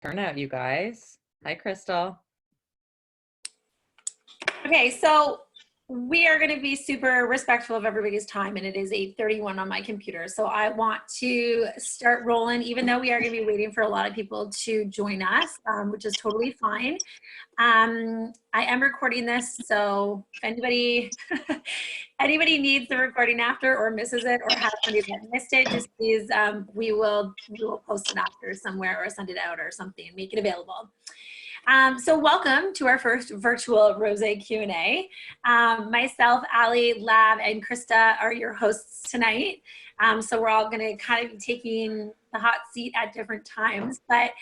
Turnout, you guys. Hi, Crystal. Okay, so we are going to be super respectful of everybody's time, and it is 8:31 on my computer. So I want to start rolling, even though we are going to be waiting for a lot of people to join us, which is totally fine. I am recording this, so if anybody needs the recording after or misses it or has somebody that missed it, just please, we will post it after somewhere or send it out or something and make it available. So welcome to our first virtual Rose Q&A. Myself, Ali, Lab, and Krista are your hosts tonight. So we're all going to kind of be taking the hot seat at different times. But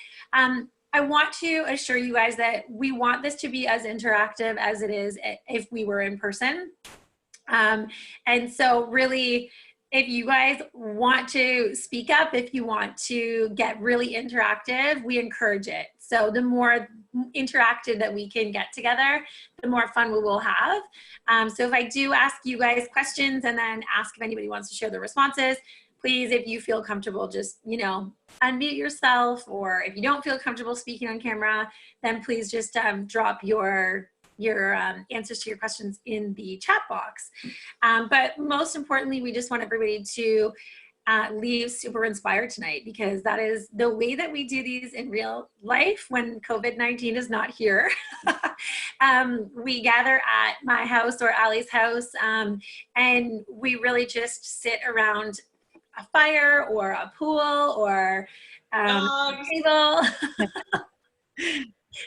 I want to assure you guys that we want this to be as interactive as it is if we were in person. And so really, if you guys want to speak up, if you want to get really interactive, we encourage it. So the more interactive that we can get together, the more fun we will have. So if I do ask you guys questions and then ask if anybody wants to share their responses, please, if you feel comfortable, just, unmute yourself, or if you don't feel comfortable speaking on camera, then please just drop your answers to your questions in the chat box. But most importantly, we just want everybody to leave super inspired tonight, because that is the way that we do these in real life when COVID-19 is not here. We gather at my house or Ali's house, and we really just sit around a fire or a pool or a table.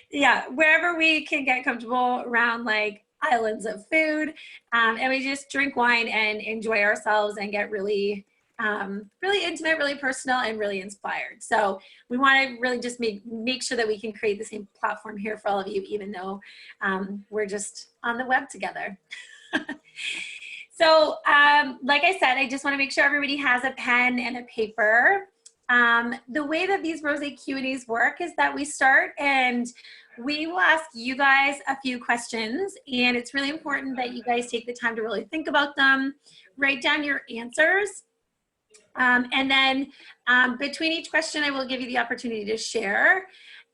Yeah, wherever we can get comfortable around like islands of food, and we just drink wine and enjoy ourselves and get really really intimate, really personal, and really inspired. So we want to really just make sure that we can create the same platform here for all of you, even though we're just on the web together. So like I said, I just want to make sure everybody has a pen and a paper. The way that these Rose Q&As work is that we start and we will ask you guys a few questions, and it's really important that you guys take the time to really think about them, write down your answers, and then between each question, I will give you the opportunity to share.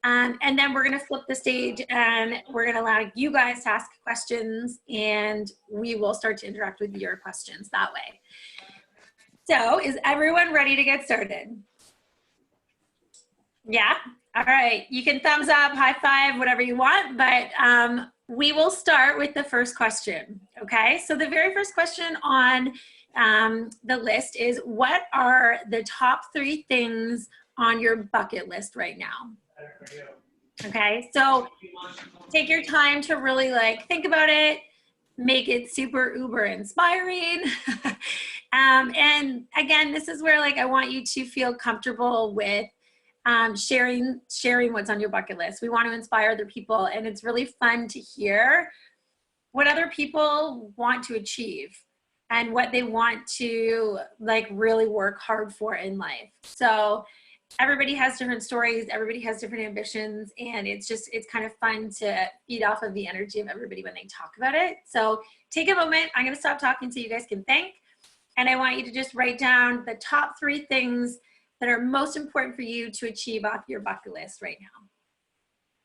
And then we're going to flip the stage and we're going to allow you guys to ask questions, and we will start to interact with your questions that way. So is everyone ready to get started? Yeah? All right. You can thumbs up, high five, whatever you want, but we will start with the first question. Okay. So the very first question on the list is, what are the top 3 things on your bucket list right now? Okay. So take your time to really think about it, make it super uber inspiring. And again, this is where I want you to feel comfortable with sharing what's on your bucket list. We want to inspire other people, and it's really fun to hear what other people want to achieve and what they want to really work hard for in life. So everybody has different stories, everybody has different ambitions, and it's kind of fun to feed off of the energy of everybody when they talk about it. So take a moment. I'm going to stop talking so you guys can think, and I want you to just write down the top 3 things that are most important for you to achieve off your bucket list right now.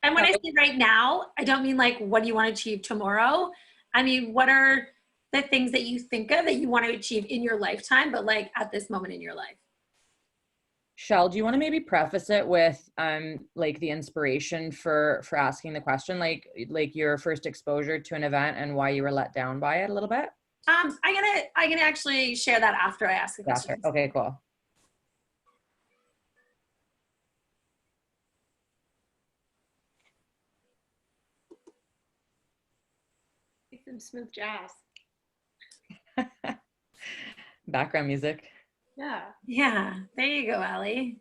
And when I say right now, I don't mean what do you want to achieve tomorrow? I mean, what are the things that you think of that you want to achieve in your lifetime, but at this moment in your life? Shell, do you want to maybe preface it with the inspiration for asking the question, like your first exposure to an event and why you were let down by it a little bit? I'm gonna actually share that after I ask the question. Okay, cool. Some smooth jazz. Background music. Yeah, there you go, Ali.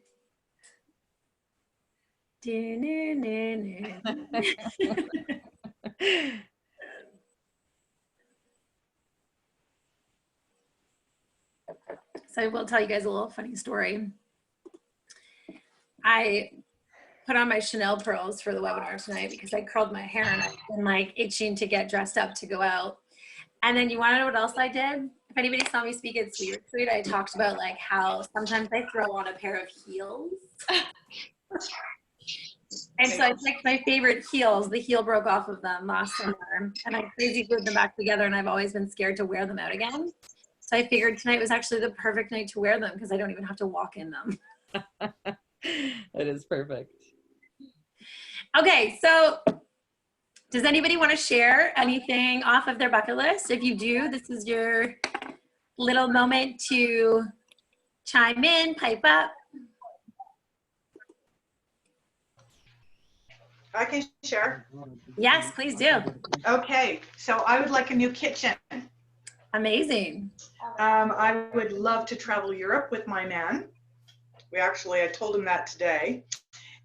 So I will tell you guys a little funny story. I put on my Chanel pearls for the webinar tonight because I curled my hair and I've been itching to get dressed up to go out. And then you want to know what else I did? If anybody saw me speak at Sweet Retreat, I talked about how sometimes I throw on a pair of heels. And so I picked my favorite heels. The heel broke off of them last summer, and I crazy glued them back together, and I've always been scared to wear them out again. So I figured tonight was actually the perfect night to wear them because I don't even have to walk in them. It is perfect. Okay, so does anybody want to share anything off of their bucket list? If you do, this is your little moment to chime in, pipe up. I can share. Yes, please do. Okay, so I would like a new kitchen. Amazing. I would love to travel Europe with my man. I told him that today.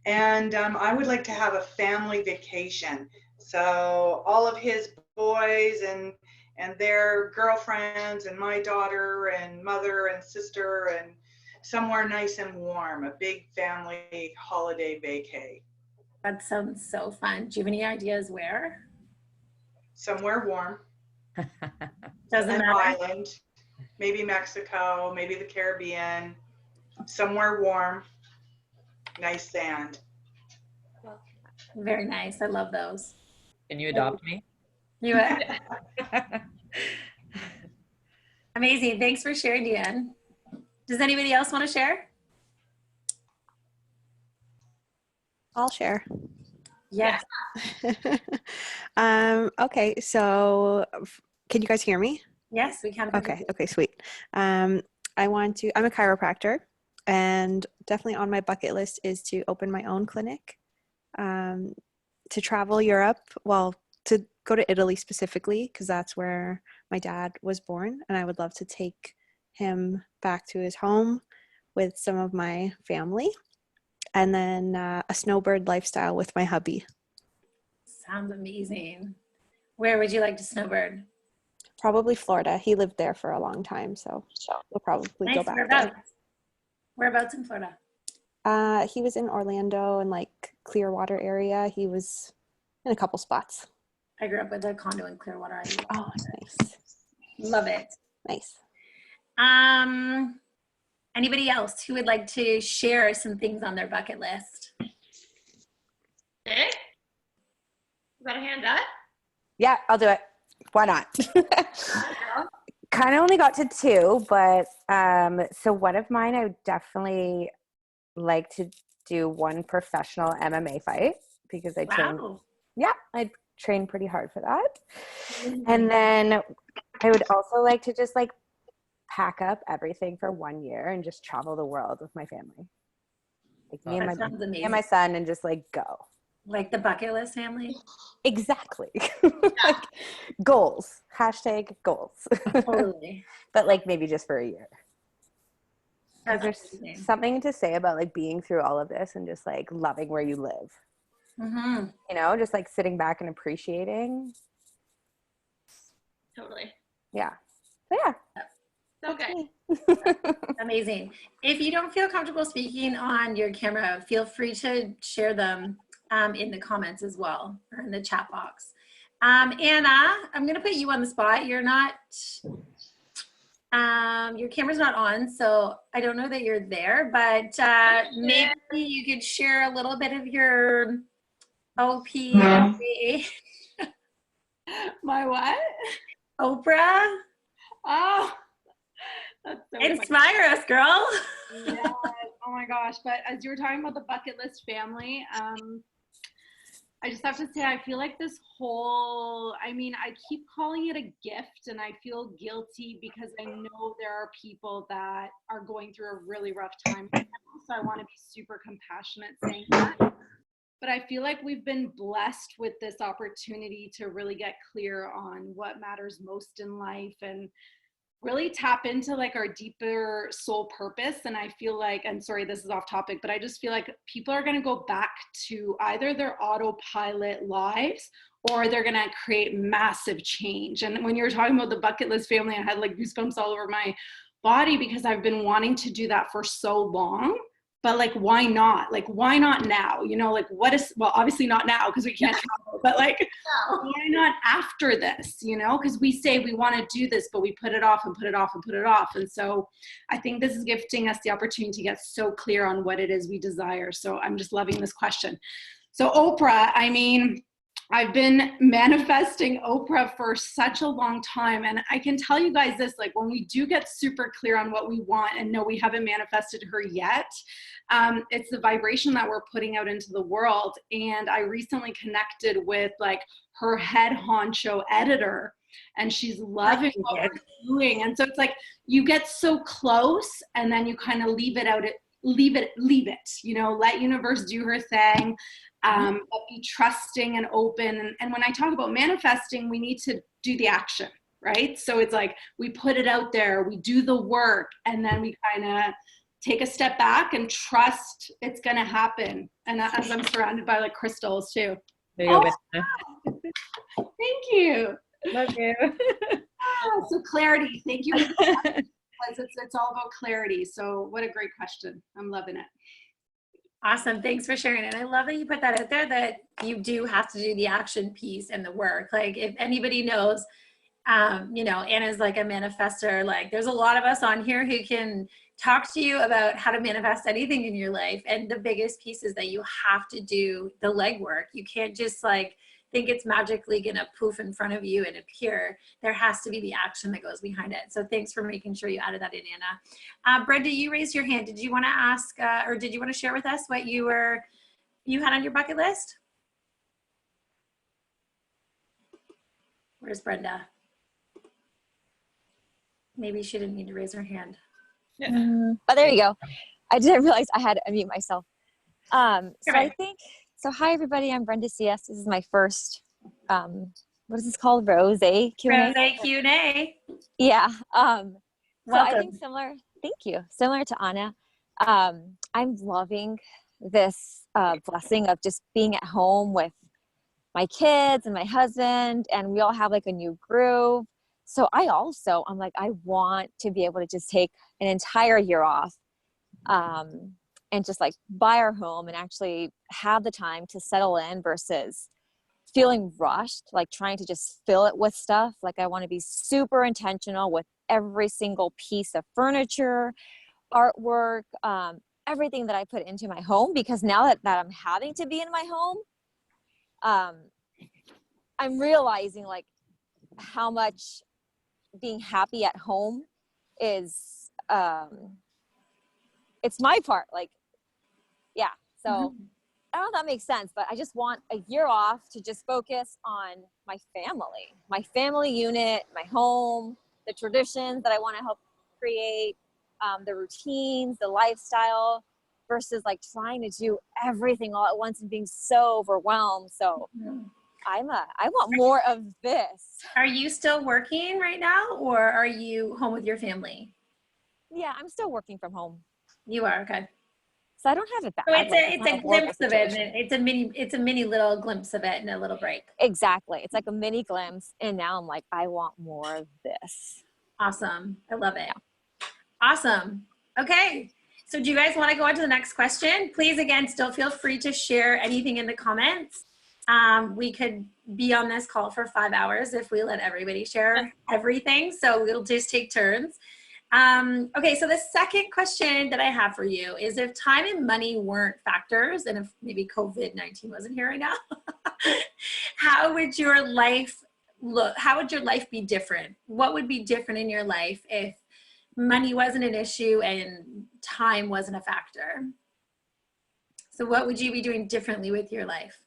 And I would like to have a family vacation. So all of his boys and their girlfriends and my daughter and mother and sister and somewhere nice and warm, a big family holiday vacay. That sounds so fun. Do you have any ideas where? Somewhere warm. Doesn't An matter. island, maybe Mexico, maybe the Caribbean, somewhere warm, nice sand. Very nice. I love those. Can you adopt me? You Amazing. Thanks for sharing, Deanne. Does anybody else want to share? I'll share. Yes. Okay, so can you guys hear me? Yes, we can. Okay, sweet. I'm a chiropractor, and definitely on my bucket list is to open my own clinic, to travel Europe, to go to Italy specifically, because that's where my dad was born, and I would love to take him back to his home with some of my family, and then a snowbird lifestyle with my hubby. Sounds amazing. Where would you like to snowbird? Probably Florida. He lived there for a long time, so we'll probably go back there. Whereabouts in Florida? He was in Orlando and like Clearwater area. He was in a couple spots. I grew up with a condo in Clearwater. Oh, nice. Love it. Nice. Anybody else who would like to share some things on their bucket list? Nick? You got a hand up? Yeah, I'll do it. Why not? Kind of only got to 2, but so one of mine, I would definitely like to do one professional MMA fight because I train. Yeah, I train pretty hard for that. And then I would also like to just like pack up everything for 1 year and just travel the world with my family. Like me and my son, and just like go. Like the bucket list family? Exactly. Like goals. # goals. Totally. But like maybe just for a year. That's There's amazing. something to say about like being through all of this and just like loving where you live. Mm-hmm. You know, just like sitting back and appreciating. Totally. Yeah. So yeah. Okay. Amazing. If you don't feel comfortable speaking on your camera, feel free to share them in the comments as well, or in the chat box. Anna, I'm going to put you on the spot. You're not, your camera's not on, so I don't know that you're there, but maybe you could share a little bit of your OPMA. My what? Oprah? Oh, that's so funny. Inspire us, girl. Yes. Oh my gosh. But as you were talking about the bucket list family, I just have to say, I feel like this whole, I keep calling it a gift, and I feel guilty because I know there are people that are going through a really rough time right now, so I want to be super compassionate saying that. But I feel like we've been blessed with this opportunity to really get clear on what matters most in life and really tap into like our deeper soul purpose. And I feel like, and sorry, this is off topic, but I just feel like people are going to go back to either their autopilot lives or they're going to create massive change. And when you were talking about the bucket list family, I had like goosebumps all over my body because I've been wanting to do that for so long. But like, why not? Like, why not now? You know, like what is, well, obviously not now because we can't travel, but like, why not after this, you know? Because we say we want to do this, but we put it off and put it off and put it off. And so I think this is gifting us the opportunity to get so clear on what it is we desire. So I'm just loving this question. So Oprah, I mean, I've been manifesting Oprah for such a long time. And I can tell you guys this, like when we do get super clear on what we want and no, we haven't manifested her yet, it's the vibration that we're putting out into the world. And I recently connected with like her head honcho editor, and she's loving what we're doing. And so it's like, you get so close and then you kind of leave it, you know, let universe do her thing. But be trusting and open. And when I talk about manifesting, we need to do the action, right? So it's like we put it out there, we do the work, and then we kind of take a step back and trust it's going to happen. And as I'm surrounded by like crystals too. There you go. Thank you. Love you. So clarity. Thank you. Because it's all about clarity. So what a great question. I'm loving it. Awesome. Thanks for sharing it. I love that you put that out there, that you do have to do the action piece and the work. Like if anybody knows, you know, Anna's like a manifestor, like there's a lot of us on here who can talk to you about how to manifest anything in your life. And the biggest piece is that you have to do the legwork. You can't just like think it's magically gonna poof in front of you and appear. There has to be the action that goes behind it. So thanks for making sure you added that in, Anna. Brenda, you raised your hand. Did you want to ask, or did you want to share with us what you had on your bucket list? Where's Brenda? Maybe she didn't need to raise her hand. Oh, there you go. I didn't realize I had to unmute myself. So hi everybody, I'm Brenda CS. This is my first, what is this called? Rose Q&A? Rose Q&A. Yeah. Welcome. So I think thank you. Similar to Anna, I'm loving this blessing of just being at home with my kids and my husband, and we all have like a new groove. So I'm like, I want to be able to just take an entire year off and just like buy our home and actually have the time to settle in versus feeling rushed, like trying to just fill it with stuff. Like I want to be super intentional with every single piece of furniture, artwork, everything that I put into my home, because now that I'm having to be in my home, I'm realizing like how much being happy at home is, it's my part. Like, yeah. So I don't know if that makes sense, but I just want a year off to just focus on my family unit, my home, the traditions that I want to help create, the routines, the lifestyle, versus like trying to do everything all at once and being so overwhelmed. So I want more of this. Are you still working right now, or are you home with your family? Yeah, I'm still working from home. You are, okay. So I don't have it bad. So it's not a glimpse of it. situation. It's a mini little glimpse of it and a little break. Exactly. It's like a mini glimpse. And now I'm like, I want more of this. Awesome. I love it. Awesome. Okay. So do you guys want to go on to the next question? Please, again, still feel free to share anything in the comments. We could be on this call for 5 hours if we let everybody share everything. So we'll just take turns. Okay, so the second question that I have for you is, if time and money weren't factors, and if maybe COVID-19 wasn't here right now, how would your life look? How would your life be different? What would be different in your life if money wasn't an issue and time wasn't a factor? So what would you be doing differently with your life?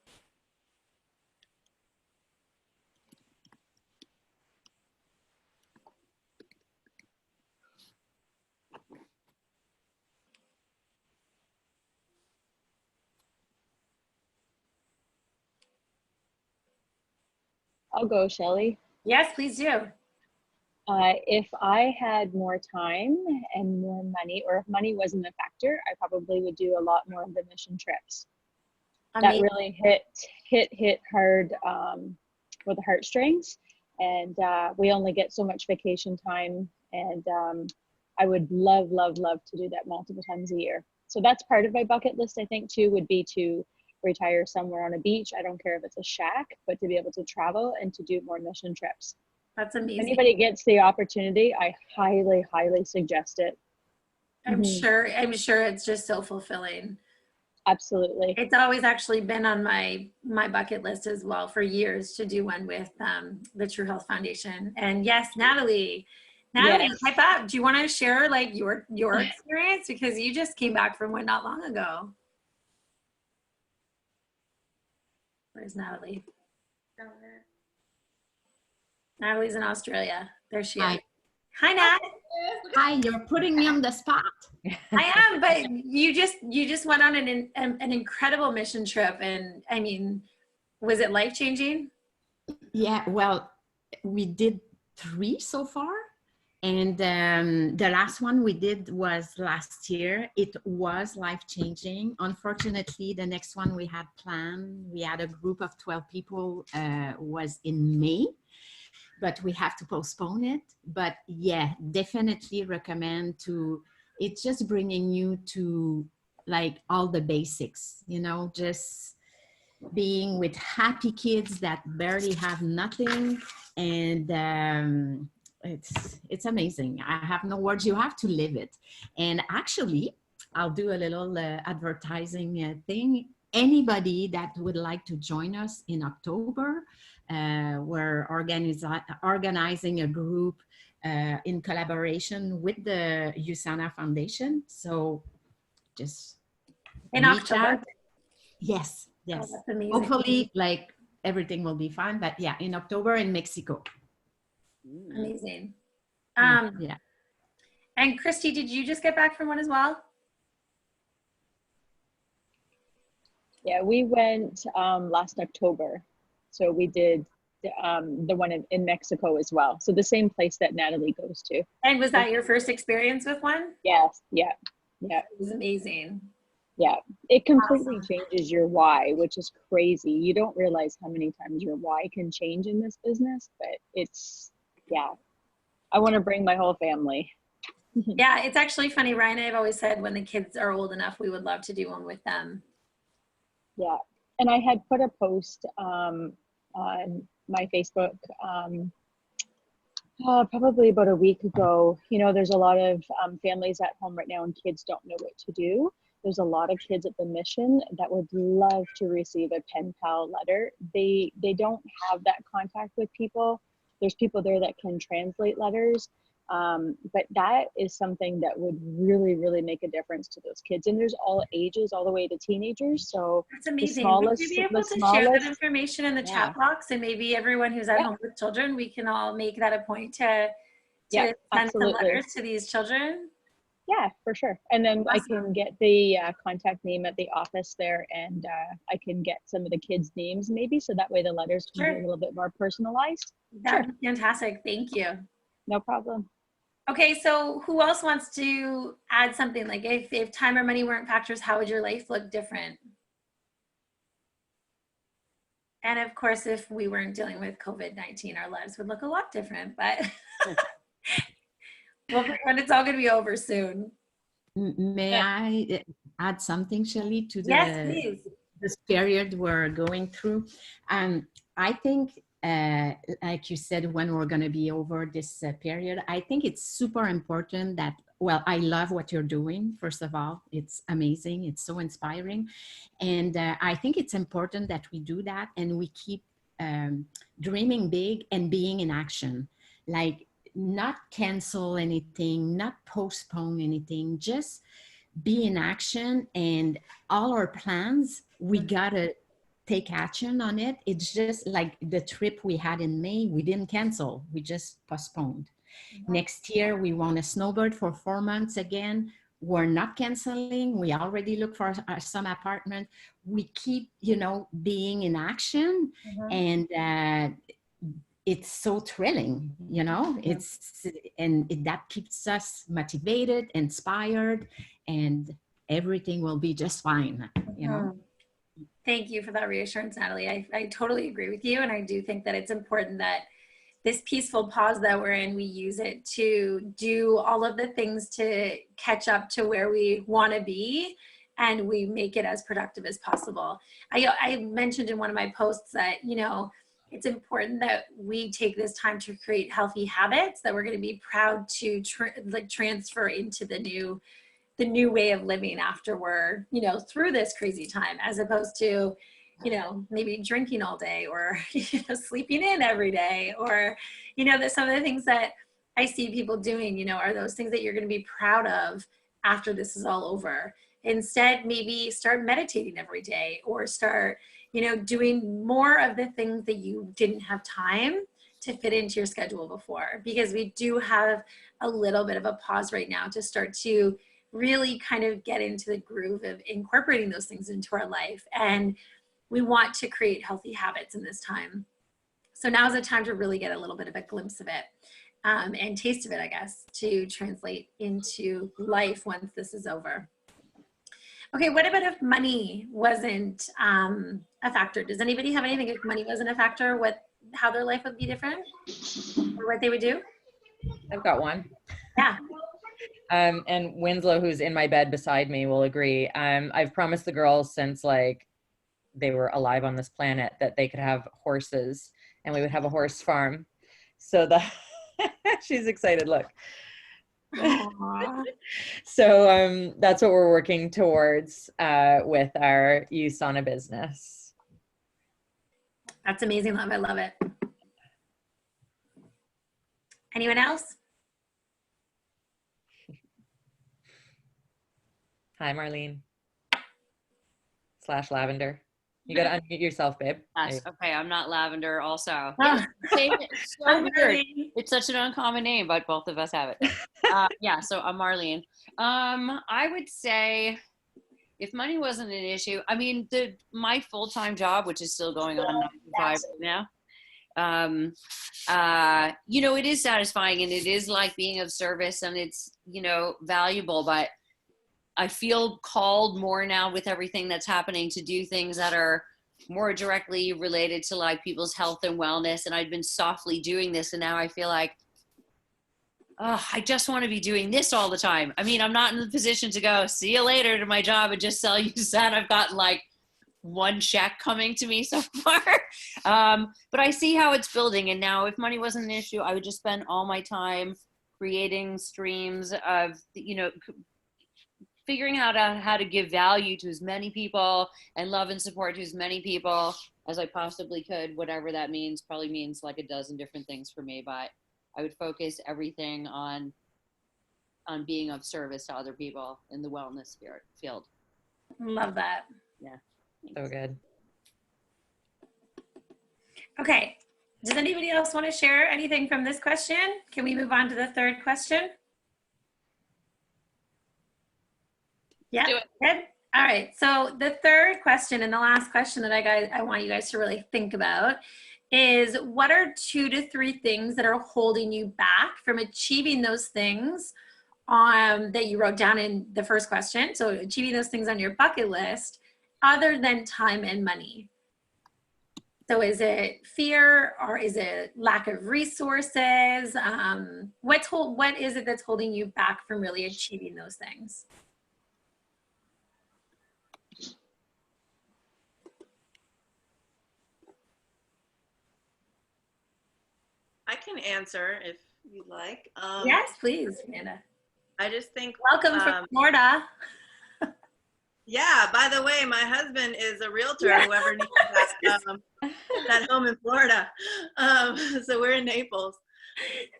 I'll go, Shelley. Yes, please do. If I had more time and more money, or if money wasn't a factor, I probably would do a lot more of the mission trips. That really hit hard with the heartstrings. And we only get so much vacation time. And I would love to do that multiple times a year. So that's part of my bucket list, I think, too, would be to retire somewhere on a beach. I don't care if it's a shack, but to be able to travel and to do more mission trips. That's amazing. If anybody gets the opportunity, I highly suggest it. I'm sure it's just so fulfilling. Absolutely. It's always actually been on my bucket list as well for years to do one with the True Health Foundation. And yes, Natalie, Yes. type up. Do you want to share like your experience, because you just came back from one not long ago? Where's Natalie? Natalie's in Australia. There she is. Hi. Hi, Nat. Hi, you're putting me on the spot. I am, but you just went on an incredible mission trip, and I mean, was it life-changing? Yeah, well, we did 3 so far. And the last one we did was last year. It was life-changing. Unfortunately, the next one we had planned, we had a group of 12 people, was in May, but we have to postpone it. But yeah, definitely recommend to, it's just bringing you to like all the basics, you know, just being with happy kids that barely have nothing. And it's amazing. I have no words. You have to live it. And actually, I'll do a little advertising thing. Anybody that would like to join us in October, we're organizing a group in collaboration with the USANA Foundation. So just In reach October? out. Yes, yes. Oh, that's amazing. Hopefully, like everything will be fine. But yeah, in October in Mexico. Amazing. Yeah. And Kristie, did you just get back from one as well? Yeah, we went last October. So we did the one in Mexico as well. So the same place that Natalie goes to. And was that your first experience with one? Yes, yeah, yeah. It was amazing. Yeah, it completely changes your why, which is crazy. You don't realize how many times your why can change in this business, but it's, yeah, I want to bring my whole family. Yeah, it's actually funny. Ryan and I have always said when the kids are old enough, we would love to do one with them. Yeah, and I had put a post on my Facebook probably about a week ago. You know, there's a lot of families at home right now and kids don't know what to do. There's a lot of kids at the mission that would love to receive a pen pal letter. They don't have that contact with people. There's people there that can translate letters. But that is something that would really, really make a difference to those kids. And there's all ages, all the way to teenagers. So that's amazing. Would you be able to share that information in the chat box, and maybe everyone who's at home with children, we can all make that a point to send some letters to these children? Yeah, for sure. And then awesome. I can get the contact name at the office there, and I can get some of the kids' names maybe, so that way the letters can be a little bit more personalized. That would be fantastic. Thank you. No problem. Okay, so who else wants to add something? Like if time or money weren't factors, how would your life look different? And of course, if we weren't dealing with COVID-19, our lives would look a lot different, but well, and it's all going to be over soon. May I add something, Shelley, to this period we're going through? I think, like you said, when we're going to be over this period, I think it's super important that, well, I love what you're doing. First of all, it's amazing. It's so inspiring. And I think it's important that we do that and we keep dreaming big and being in action. Like, not cancel anything, not postpone anything, just be in action. And all our plans, we gotta take action on it. It's just like the trip we had in May, we didn't cancel, we just postponed. Next year, we want a snowbird for 4 months again. We're not canceling. We already look for some apartment. We keep, you know, being in action. And it's so thrilling, you know, that keeps us motivated, inspired, and everything will be just fine, you know. Thank you for that reassurance, Natalie. I totally agree with you. And I do think that it's important that this peaceful pause that we're in, we use it to do all of the things to catch up to where we want to be, and we make it as productive as possible. I mentioned in one of my posts that, you know, it's important that we take this time to create healthy habits that we're going to be proud to transfer into the the new way of living after we're, you know, through this crazy time, as opposed to, you know, maybe drinking all day or, you know, sleeping in every day, or, you know, that some of the things that I see people doing, you know, are those things that you're going to be proud of after this is all over. Instead, maybe start meditating every day, or start, you know, doing more of the things that you didn't have time to fit into your schedule before, because we do have a little bit of a pause right now to start to really kind of get into the groove of incorporating those things into our life. And we want to create healthy habits in this time. So now's the time to really get a little bit of a glimpse of it, and taste of it, I guess, to translate into life once this is over. Okay, what about if money wasn't a factor? Does anybody have anything if money wasn't a factor, how their life would be different, or what they would do? I've got one. Yeah. And Winslow, who's in my bed beside me, will agree. I've promised the girls since like they were alive on this planet that they could have horses, and we would have a horse farm. So that she's excited. Look. So that's what we're working towards with our USANA business. That's amazing, love. I love it. Anyone else? Hi, Marlene. / Lavender. You got to unmute yourself, babe. Yes. Okay, I'm not Lavender also. Oh. It's so weird. It's such an uncommon name, but both of us have it. Yeah, so I'm Marlene. I would say if money wasn't an issue, I mean, my full-time job, which is still going on 9 to 5 right now, you know, it is satisfying and it is like being of service and it's, you know, valuable, but I feel called more now with everything that's happening to do things that are more directly related to like people's health and wellness. And I'd been softly doing this. And now I feel like, oh, I just want to be doing this all the time. I mean, I'm not in the position to go see you later to my job and just sell you that. I've gotten like one check coming to me so far. But I see how it's building. And now if money wasn't an issue, I would just spend all my time creating streams of, you know, figuring out how to give value to as many people and love and support to as many people as I possibly could, whatever that means. Probably means like a dozen different things for me, but I would focus everything on being of service to other people in the wellness field. Love that. Yeah. So good. Okay. Does anybody else want to share anything from this question? Can we move on to the third question? Yeah, good. All right. So the third question and the last question that I want you guys to really think about is, what are 2 to 3 things that are holding you back from achieving those things that you wrote down in the first question? So achieving those things on your bucket list other than time and money. So is it fear, or is it lack of resources? What is it that's holding you back from really achieving those things? I can answer if you'd like. Yes, please, Amanda. I just think. Welcome from Florida. Yeah, by the way, my husband is a realtor, yeah. Whoever needs that home in Florida. So we're in Naples.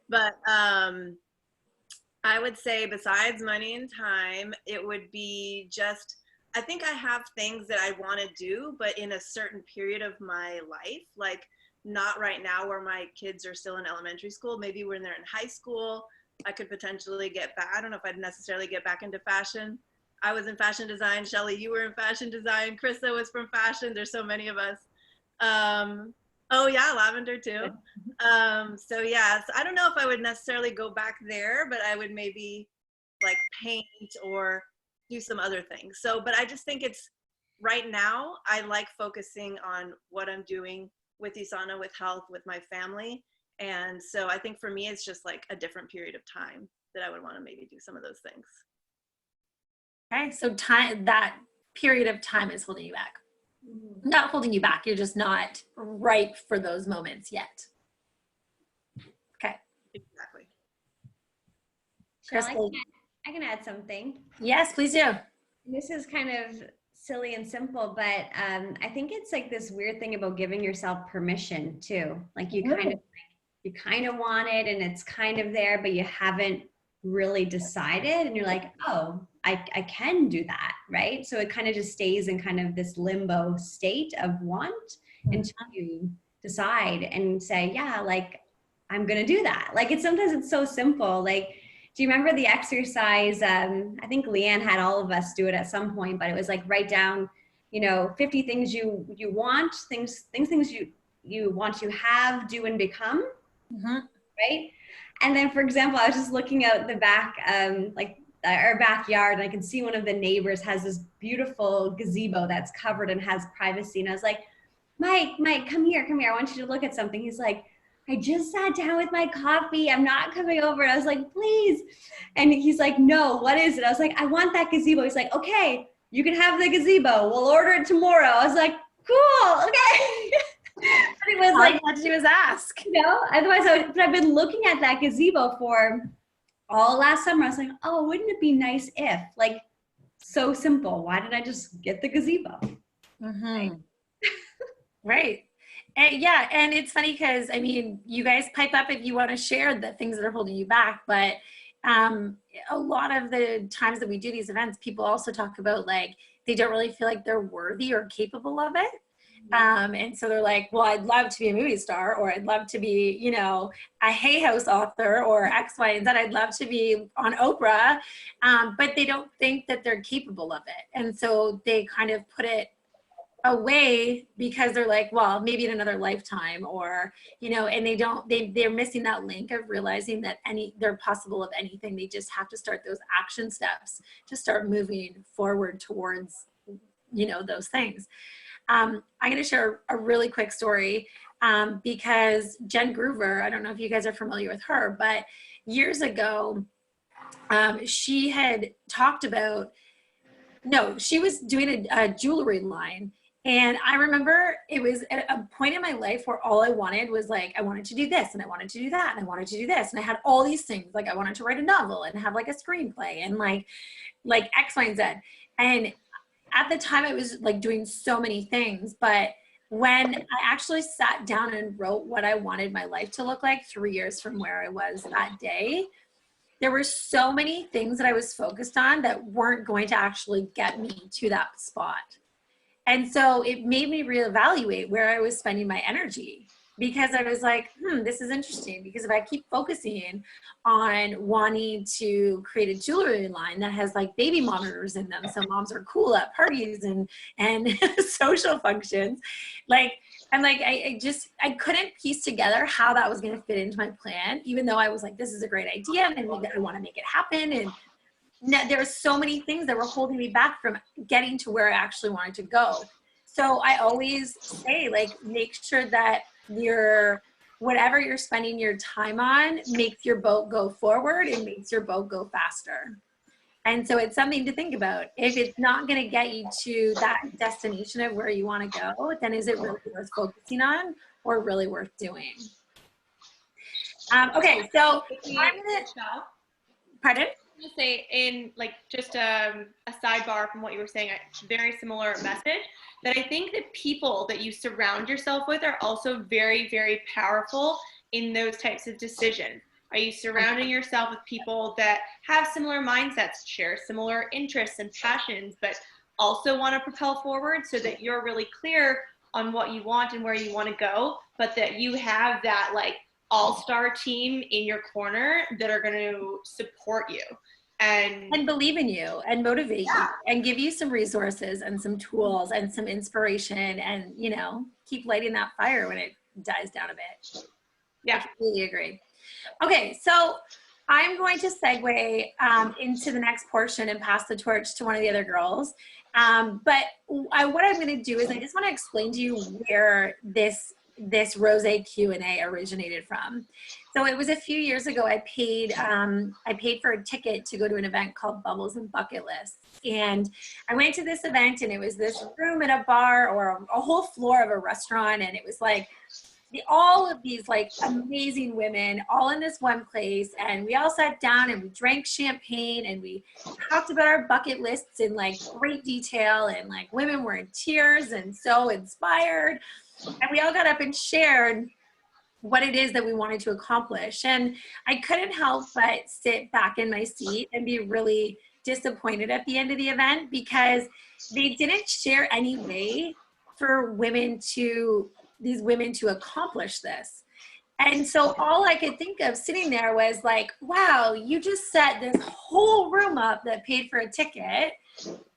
But I would say besides money and time, it would be just, I think I have things that I want to do, but in a certain period of my life, like not right now where my kids are still in elementary school. Maybe when they're in high school, I could potentially get back. I don't know if I'd necessarily get back into fashion. I was in fashion design. Shelly, you were in fashion design. Krista was from fashion. There's so many of us. Oh yeah, Lavender too. So yeah, so I don't know if I would necessarily go back there, but I would maybe like paint or do some other things. So, but I just think it's right now, I like focusing on what I'm doing with USANA, with health, with my family. And so I think for me, it's just like a different period of time that I would want to maybe do some of those things. Okay, so that period of time is holding you back. Not holding you back, you're just not ripe for those moments yet. Okay. Exactly. Krista. I can add something. Yes, please do. This is kind of silly and simple, but I think it's like this weird thing about giving yourself permission too. Like you kind of want it and it's kind of there, but you haven't really decided, and you're like, oh, I can do that, right? So it kind of just stays in kind of this limbo state of want until you decide and say, yeah, like I'm gonna do that. Like sometimes it's so simple. Like, do you remember the exercise? I think Leanne had all of us do it at some point, but it was like write down, 50 things you want, things you want to have, do, and become, right? And then, for example, I was just looking out the back, our backyard, and I can see one of the neighbors has this beautiful gazebo that's covered and has privacy. And I was like, Mike, come here. I want you to look at something. He's like, I just sat down with my coffee. I'm not coming over. And I was like, please. And he's like, no, what is it? I was like, I want that gazebo. He's like, okay, you can have the gazebo. We'll order it tomorrow. I was like, cool, okay. But it was like, all I had to do was ask. Otherwise, but I've been looking at that gazebo for all last summer. I was like, oh, wouldn't it be nice if, like, so simple. Why didn't I just get the gazebo? Right. And yeah, and it's funny because, I mean, you guys pipe up if you want to share the things that are holding you back, but a lot of the times that we do these events, people also talk about like they don't really feel like they're worthy or capable of it. And so they're like, well, I'd love to be a movie star, or I'd love to be, a Hay House author, or X, Y, and Z. I'd love to be on Oprah, but they don't think that they're capable of it. And so they kind of put it away because they're like, well, maybe in another lifetime, or, and they're missing that link of realizing that they're possible of anything. They just have to start those action steps to start moving forward towards, those things. I'm going to share a really quick story because Jen Groover, I don't know if you guys are familiar with her, but years ago, she had talked about, she was doing a jewelry line. And I remember it was at a point in my life where all I wanted was like, I wanted to do this and I wanted to do that and I wanted to do this. And I had all these things, like I wanted to write a novel and have like a screenplay and like X, Y, and Z. And at the time I was like doing so many things, but when I actually sat down and wrote what I wanted my life to look like 3 years from where I was that day, there were so many things that I was focused on that weren't going to actually get me to that spot. And so it made me reevaluate where I was spending my energy, because I was like, this is interesting, because if I keep focusing on wanting to create a jewelry line that has like baby monitors in them, so moms are cool at parties and social functions, like, I'm like, I couldn't piece together how that was going to fit into my plan, even though I was like, this is a great idea and I want to make it happen. And there were so many things that were holding me back from getting to where I actually wanted to go. So I always say, like, make sure that whatever you're spending your time on makes your boat go forward and makes your boat go faster. And so it's something to think about. If it's not going to get you to that destination of where you want to go, then is it really worth focusing on or really worth doing? Okay, so I'm going to, pardon? To say, in like just a sidebar from what you were saying, a very similar message, that I think that people that you surround yourself with are also very, very powerful in those types of decisions. Are you surrounding yourself with people that have similar mindsets, share similar interests and passions, but also want to propel forward, so that you're really clear on what you want and where you want to go, but that you have that like all-star team in your corner that are going to support you and believe in you and motivate you and give you some resources and some tools and some inspiration, and keep lighting that fire when it dies down a bit. I completely agree. Okay, so I'm going to segue into the next portion and pass the torch to one of the other girls. But what I'm going to do is I just want to explain to you where this Rosé Q&A originated from. So it was a few years ago. I paid for a ticket to go to an event called Bubbles and Bucket Lists, and I went to this event, and it was this room in a bar or a whole floor of a restaurant, and it was like all of these like amazing women all in this one place, and we all sat down and we drank champagne and we talked about our bucket lists in like great detail, and like women were in tears and so inspired, and we all got up and shared what it is that we wanted to accomplish. And I couldn't help but sit back in my seat and be really disappointed at the end of the event, because they didn't share any way for these women to accomplish this. And so all I could think of sitting there was like, wow, you just set this whole room up that paid for a ticket.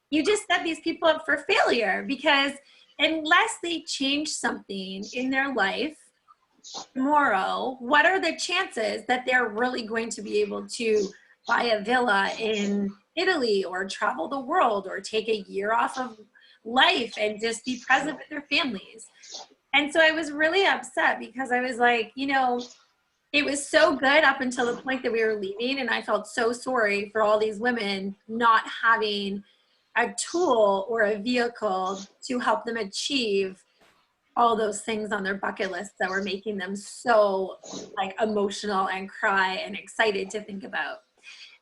You just set these people up for failure, because unless they change something in their life tomorrow, what are the chances that they're really going to be able to buy a villa in Italy or travel the world or take a year off of life and just be present with their families? And so I was really upset, because I was like, you know, it was so good up until the point that we were leaving, and I felt so sorry for all these women not having a tool or a vehicle to help them achieve all those things on their bucket list that were making them so like emotional and cry and excited to think about.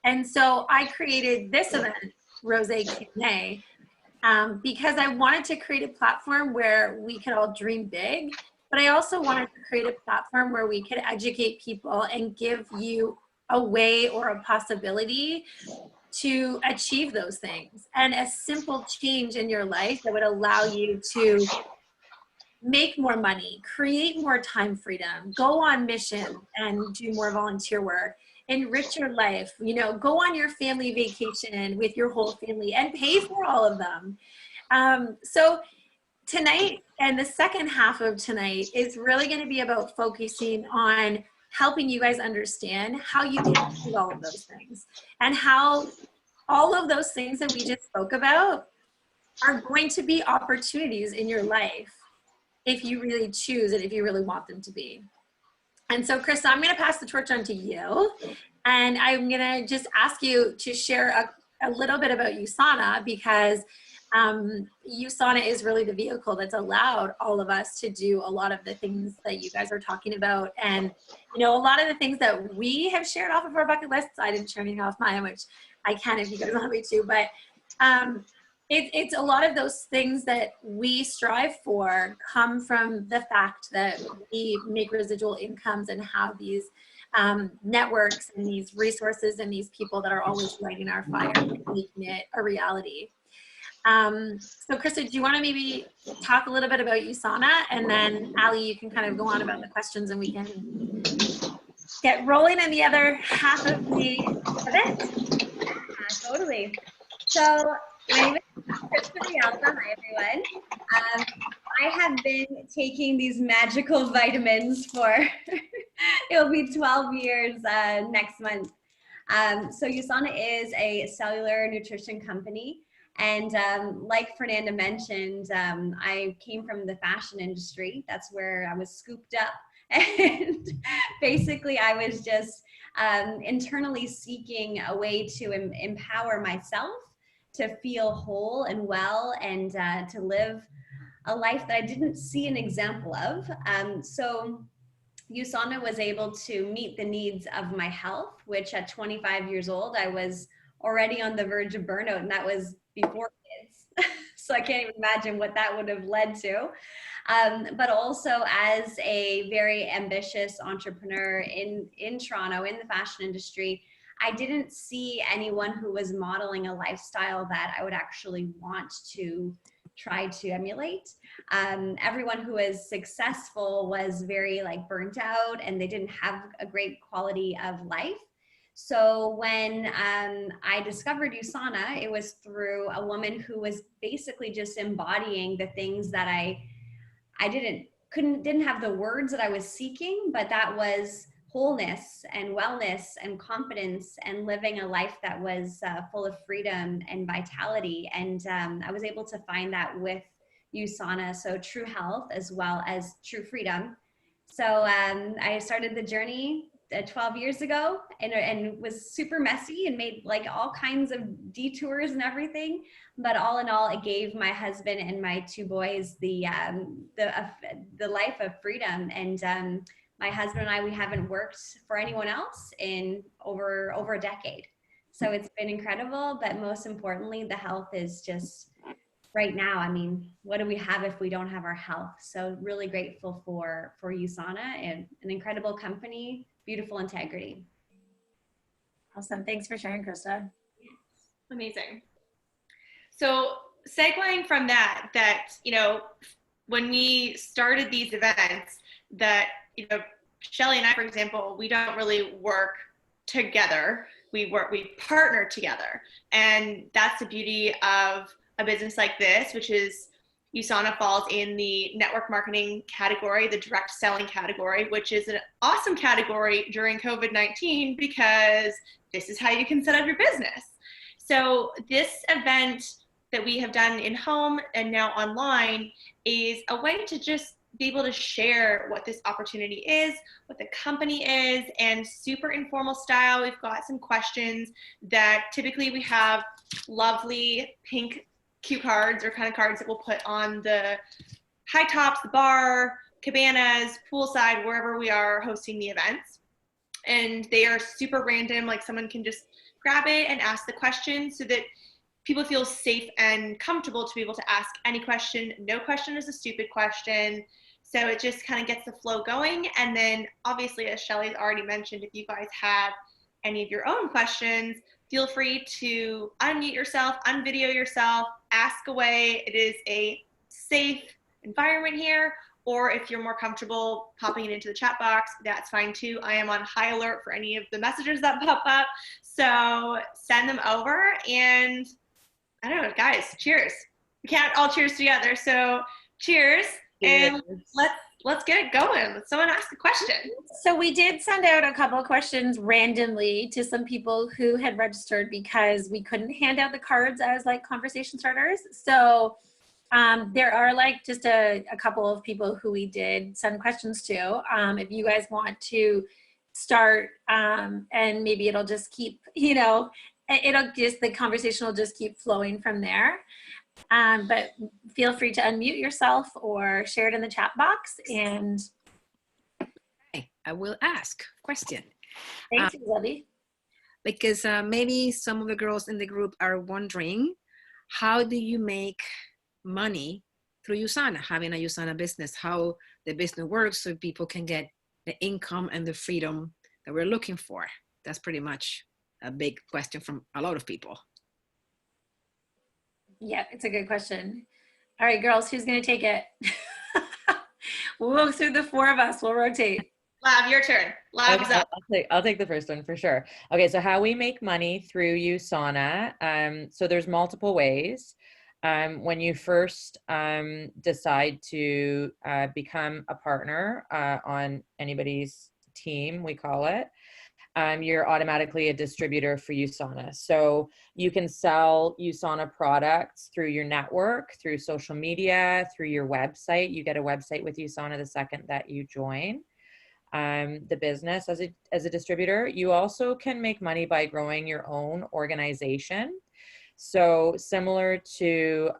And so I created this event, Rose Q&A, because I wanted to create a platform where we could all dream big, but I also wanted to create a platform where we could educate people and give you a way or a possibility to achieve those things, and a simple change in your life that would allow you to make more money, create more time freedom, go on mission and do more volunteer work, enrich your life, you know, go on your family vacation with your whole family and pay for all of them. So tonight and the second half of tonight is really going to be about focusing on helping you guys understand how you can do all of those things, and how all of those things that we just spoke about are going to be opportunities in your life if you really choose and if you really want them to be. And so, Krista, I'm going to pass the torch on to you, and I'm going to just ask you to share a little bit about USANA, because USANA is really the vehicle that's allowed all of us to do a lot of the things that you guys are talking about. And, you know, a lot of the things that we have shared off of our bucket lists, I didn't share anything off mine, which I can if you guys want me to, but it's a lot of those things that we strive for come from the fact that we make residual incomes and have these networks and these resources and these people that are always lighting our fire, making it a reality. So Krista, do you want to maybe talk a little bit about USANA, and then Ali, you can kind of go on about the questions and we can get rolling in the other half of the event. Totally. So my name is Kristie. Hi, everyone. I have been taking these magical vitamins for, it'll be 12 years next month. So USANA is a cellular nutrition company. And like Fernanda mentioned, I came from the fashion industry. That's where I was scooped up. And basically I was just internally seeking a way to empower myself to feel whole and well, and to live a life that I didn't see an example of. So USANA was able to meet the needs of my health, which at 25 years old, I was already on the verge of burnout, and that was before kids. So I can't even imagine what that would have led to. But also as a very ambitious entrepreneur in Toronto, in the fashion industry, I didn't see anyone who was modeling a lifestyle that I would actually want to try to emulate. Everyone who was successful was very like burnt out, and they didn't have a great quality of life. So when I discovered USANA, it was through a woman who was basically just embodying the things that I didn't have the words that I was seeking, but that was wholeness and wellness and confidence and living a life that was full of freedom and vitality. And I was able to find that with USANA, so true health as well as true freedom. So I started the journey 12 years ago, and was super messy and made like all kinds of detours and everything. But all in all, it gave my husband and my two boys the the life of freedom. And my husband and I, we haven't worked for anyone else in over a decade. So it's been incredible, but most importantly, the health is just right now. I mean, what do we have if we don't have our health? So really grateful for USANA, and an incredible company, beautiful integrity. Awesome. Thanks for sharing, Krista. Amazing. So segueing from that, you know, when we started these events, that, you know, Shelly and I, for example, we don't really work together. We partner together. And that's the beauty of a business like this, which is USANA falls in the network marketing category, the direct selling category, which is an awesome category during COVID-19 because this is how you can set up your business. So this event that we have done in home and now online is a way to just be able to share what this opportunity is, what the company is, and super informal style. We've got some questions that typically we have lovely pink cue cards, or kind of cards that we'll put on the high tops, the bar, cabanas, poolside, wherever we are hosting the events. And they are super random, like someone can just grab it and ask the question so that people feel safe and comfortable to be able to ask any question. No question is a stupid question. So it just kind of gets the flow going. And then obviously, as Shelly's already mentioned, if you guys have any of your own questions, feel free to unmute yourself, unvideo yourself, ask away. It is a safe environment here. Or if you're more comfortable popping it into the chat box, that's fine too. I am on high alert for any of the messages that pop up. So send them over, and I don't know, guys, cheers. We can't all cheers together. So cheers. And let's get it going. Let someone ask a question. So we did send out a couple of questions randomly to some people who had registered because we couldn't hand out the cards as like conversation starters. So there are like just a couple of people who we did send questions to. If you guys want to start, and maybe it'll just keep, you know, the conversation will just keep flowing from there. But feel free to unmute yourself or share it in the chat box. And I will ask a question. Thanks, Libby. Because maybe some of the girls in the group are wondering, how do you make money through USANA, having a USANA business, how the business works so people can get the income and the freedom that we're looking for? That's pretty much a big question from a lot of people. Yeah, it's a good question. All right, girls, who's going to take it? We'll go through the four of us. We'll rotate. Lav, your turn. Lav's Okay, up. I'll take the first one for sure. Okay, so how we make money through USANA. So there's multiple ways. When you first decide to become a partner on anybody's team, we call it, you're automatically a distributor for USANA. So you can sell USANA products through your network, through social media, through your website. You get a website with USANA the second that you join the business as a distributor. You also can make money by growing your own organization. So similar to,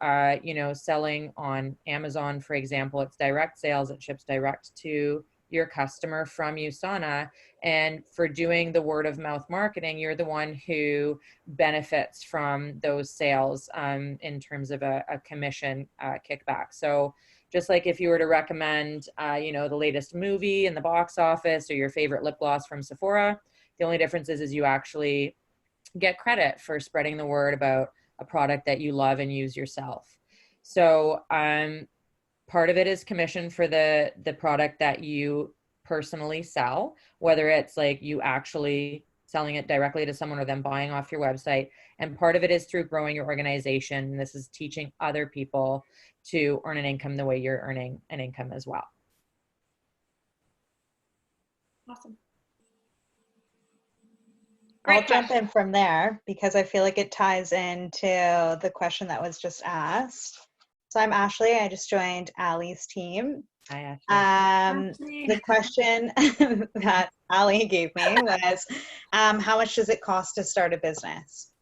you know, selling on Amazon, for example, it's direct sales. It ships direct to your customer from USANA. And for doing the word of mouth marketing, you're the one who benefits from those sales in terms of a commission kickback. So just like if you were to recommend, you know, the latest movie in the box office or your favorite lip gloss from Sephora, the only difference is you actually get credit for spreading the word about a product that you love and use yourself. So part of it is commission for the product that you personally sell, whether it's like you actually selling it directly to someone or them buying off your website. And part of it is through growing your organization. This is teaching other people to earn an income the way you're earning an income as well. Awesome. I'll jump in from there because I feel like it ties into the question that was just asked. So I'm Ashley. I just joined Allie's team. Hi, Ashley. The question that Allie gave me was, how much does it cost to start a business?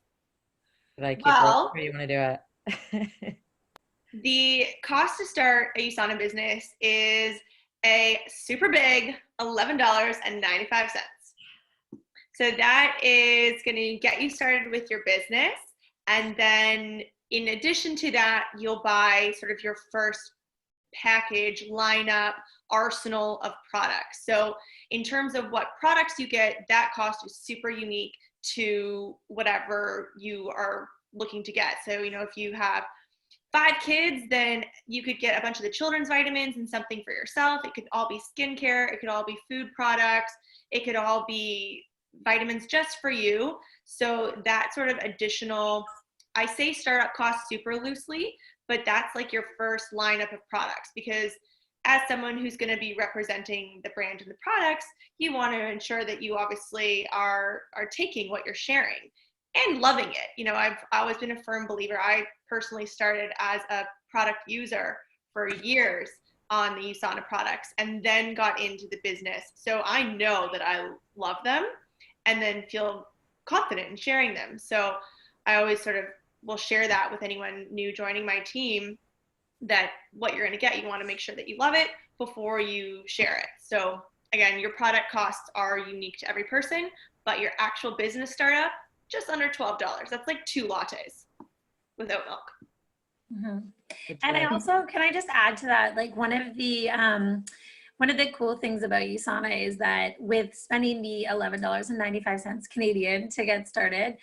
Should I keep it or you want to do it? The cost to start a USANA business is a super big $11.95. So that is going to get you started with your business. And then in addition to that, you'll buy sort of your first package, lineup, arsenal of products. So in terms of what products you get, that cost is super unique to whatever you are looking to get. So, you know, if you have 5 kids, then you could get a bunch of the children's vitamins and something for yourself. It could all be skincare. It could all be food products. It could all be vitamins just for you. So that sort of additional, I say startup cost super loosely, but that's like your first lineup of products, because as someone who's going to be representing the brand and the products, you want to ensure that you obviously are taking what you're sharing and loving it. You know, I've always been a firm believer. I personally started as a product user for years on the USANA products and then got into the business. So I know that I love them and then feel confident in sharing them. So I always sort of will share that with anyone new joining my team, that what you're going to get, you want to make sure that you love it before you share it. So again, your product costs are unique to every person, but your actual business startup, just under $12. That's like 2 lattes with oat milk. Mm-hmm. And I also, can I just add to that, like one of the cool things about USANA is that with spending the $11.95 Canadian to get started,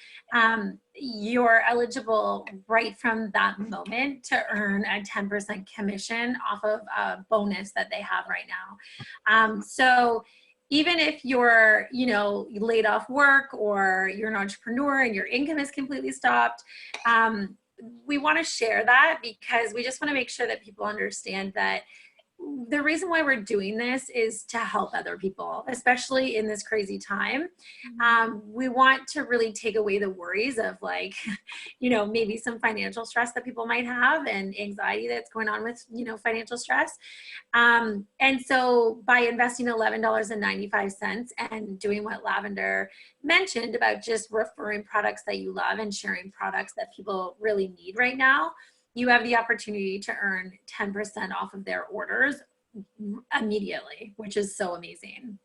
you're eligible right from that moment to earn a 10% commission off of a bonus that they have right now. So even if you're, you know, laid off work or you're an entrepreneur and your income is completely stopped, we want to share that because we just want to make sure that people understand that the reason why we're doing this is to help other people, especially in this crazy time. We want to really take away the worries of, like, you know, maybe some financial stress that people might have and anxiety that's going on with, you know, financial stress. And so by investing $11.95 and doing what Lavender mentioned about just referring products that you love and sharing products that people really need right now, you have the opportunity to earn 10% off of their orders immediately, which is so amazing.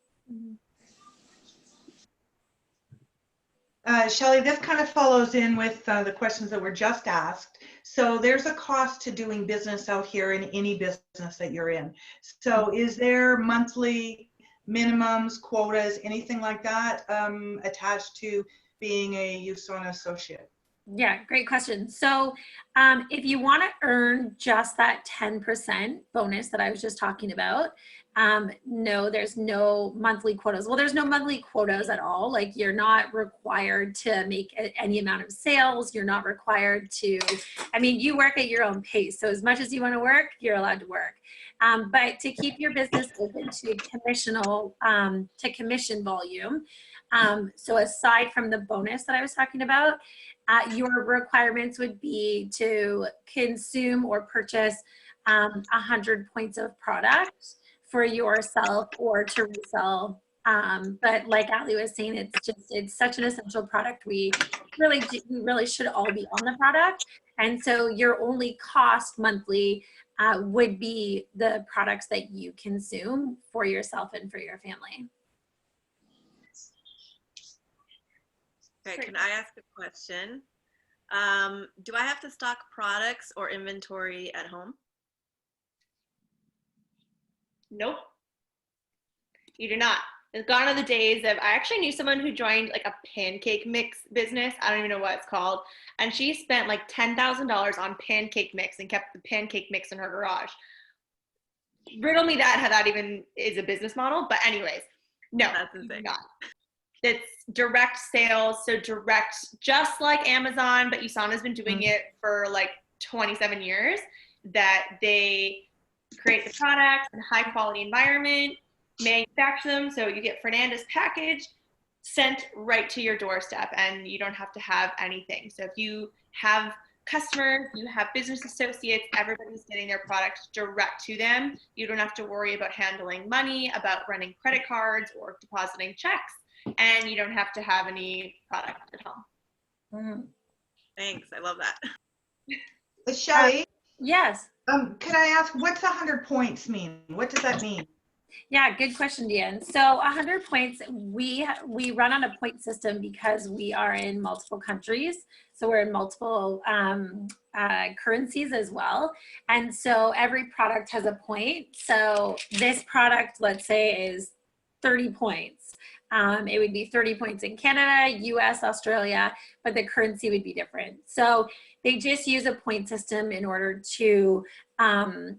Shelley, this kind of follows in with the questions that were just asked. So there's a cost to doing business out here in any business that you're in. So is there monthly minimums, quotas, anything like that attached to being a USANA associate? Yeah, great question. So if you want to earn just that 10% bonus that I was just talking about, no, there's no monthly quotas. Well, there's no monthly quotas at all. Like, you're not required to make any amount of sales. You're not required to, I mean, you work at your own pace. So as much as you want to work, you're allowed to work. But to keep your business open to commission volume, so aside from the bonus that I was talking about, your requirements would be to consume or purchase 100 points of product for yourself or to resell. But like Ali was saying, it's such an essential product. We really should all be on the product. And so your only cost monthly would be the products that you consume for yourself and for your family. Okay, can I ask a question? Do I have to stock products or inventory at home? Nope, you do not. It's gone are the days of, I actually knew someone who joined like a pancake mix business. I don't even know what it's called. And she spent like $10,000 on pancake mix and kept the pancake mix in her garage. Riddle me that, how that even is a business model. But anyways, no, that's insane. Not. It's direct sales, so direct, just like Amazon, but USANA's been doing it for like 27 years, that they create the products in a high quality environment, manufacture them, so you get Fernanda's package sent right to your doorstep and you don't have to have anything. So if you have customers, you have business associates, everybody's getting their products direct to them. You don't have to worry about handling money, about running credit cards or depositing checks. And you don't have to have any product at home. Thanks, I love that. Shelley, Yes. Could I ask, what's 100 points mean? What does that mean? Yeah, good question, Deanne. So 100 points, we run on a point system because we are in multiple countries. So we're in multiple currencies as well. And so every product has a point. So this product, let's say, is 30 points. It would be 30 points in Canada, US, Australia, but the currency would be different. So they just use a point system in order to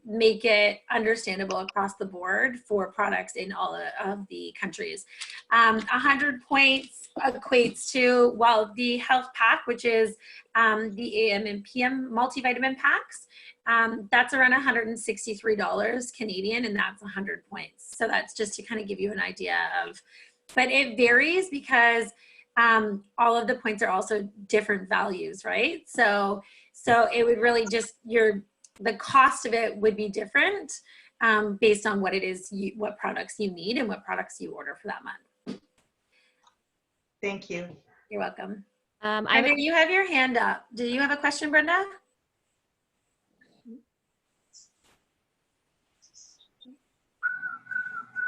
make it understandable across the board for products in all of the countries. 100 points equates to, well, the health pack, which is the AM and PM multivitamin packs. That's around $163 Canadian, and that's 100 points. So that's just to kind of give you an idea of, but it varies because all of the points are also different values, right? So it would really just, the cost of it would be different based on what it is, what products you need and what products you order for that month. Thank you. You're welcome. Brenda, you have your hand up. Do you have a question, Brenda?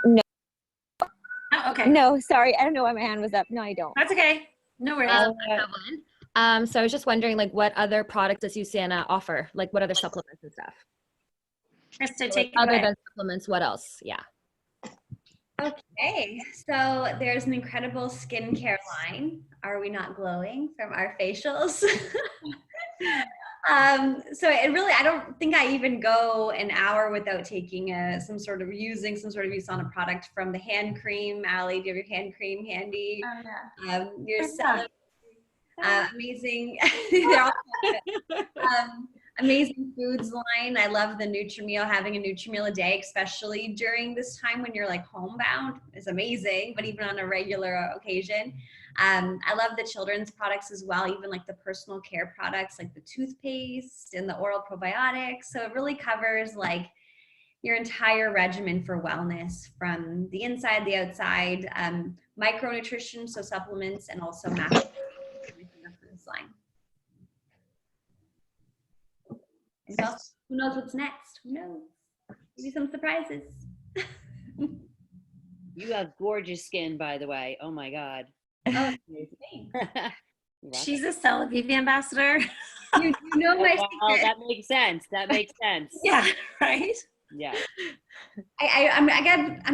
No. Oh, okay. No, sorry. I don't know why my hand was up. No, I don't. That's okay. No worries. So I was just wondering, like, what other products does USANA offer? Like, what other supplements and stuff? Krista, So, take it other away. than supplements, what else? Yeah. Okay, so there's an incredible skincare line, Are We Not Glowing, from our facials. So it really, I don't think I even go an hour without taking using some sort of USANA product, from the hand cream. Allie, do you have your hand cream handy? Oh, yeah. Your celery, amazing. They're all amazing foods line. I love the Nutri-Meal. Having a Nutri-Meal a day, especially during this time when you're like homebound, is amazing, but even on a regular occasion. I love the children's products as well, even like the personal care products like the toothpaste and the oral probiotics. So it really covers like your entire regimen for wellness, from the inside, the outside, micronutrition, so supplements, and also macro, everything up in this line. And also, who knows what's next? Who knows? Maybe some surprises. You have gorgeous skin, by the way. Oh my God. Oh, she's a Celavivi ambassador. You know my well, secret. that makes sense. That makes sense. Yeah, right? Yeah. I'm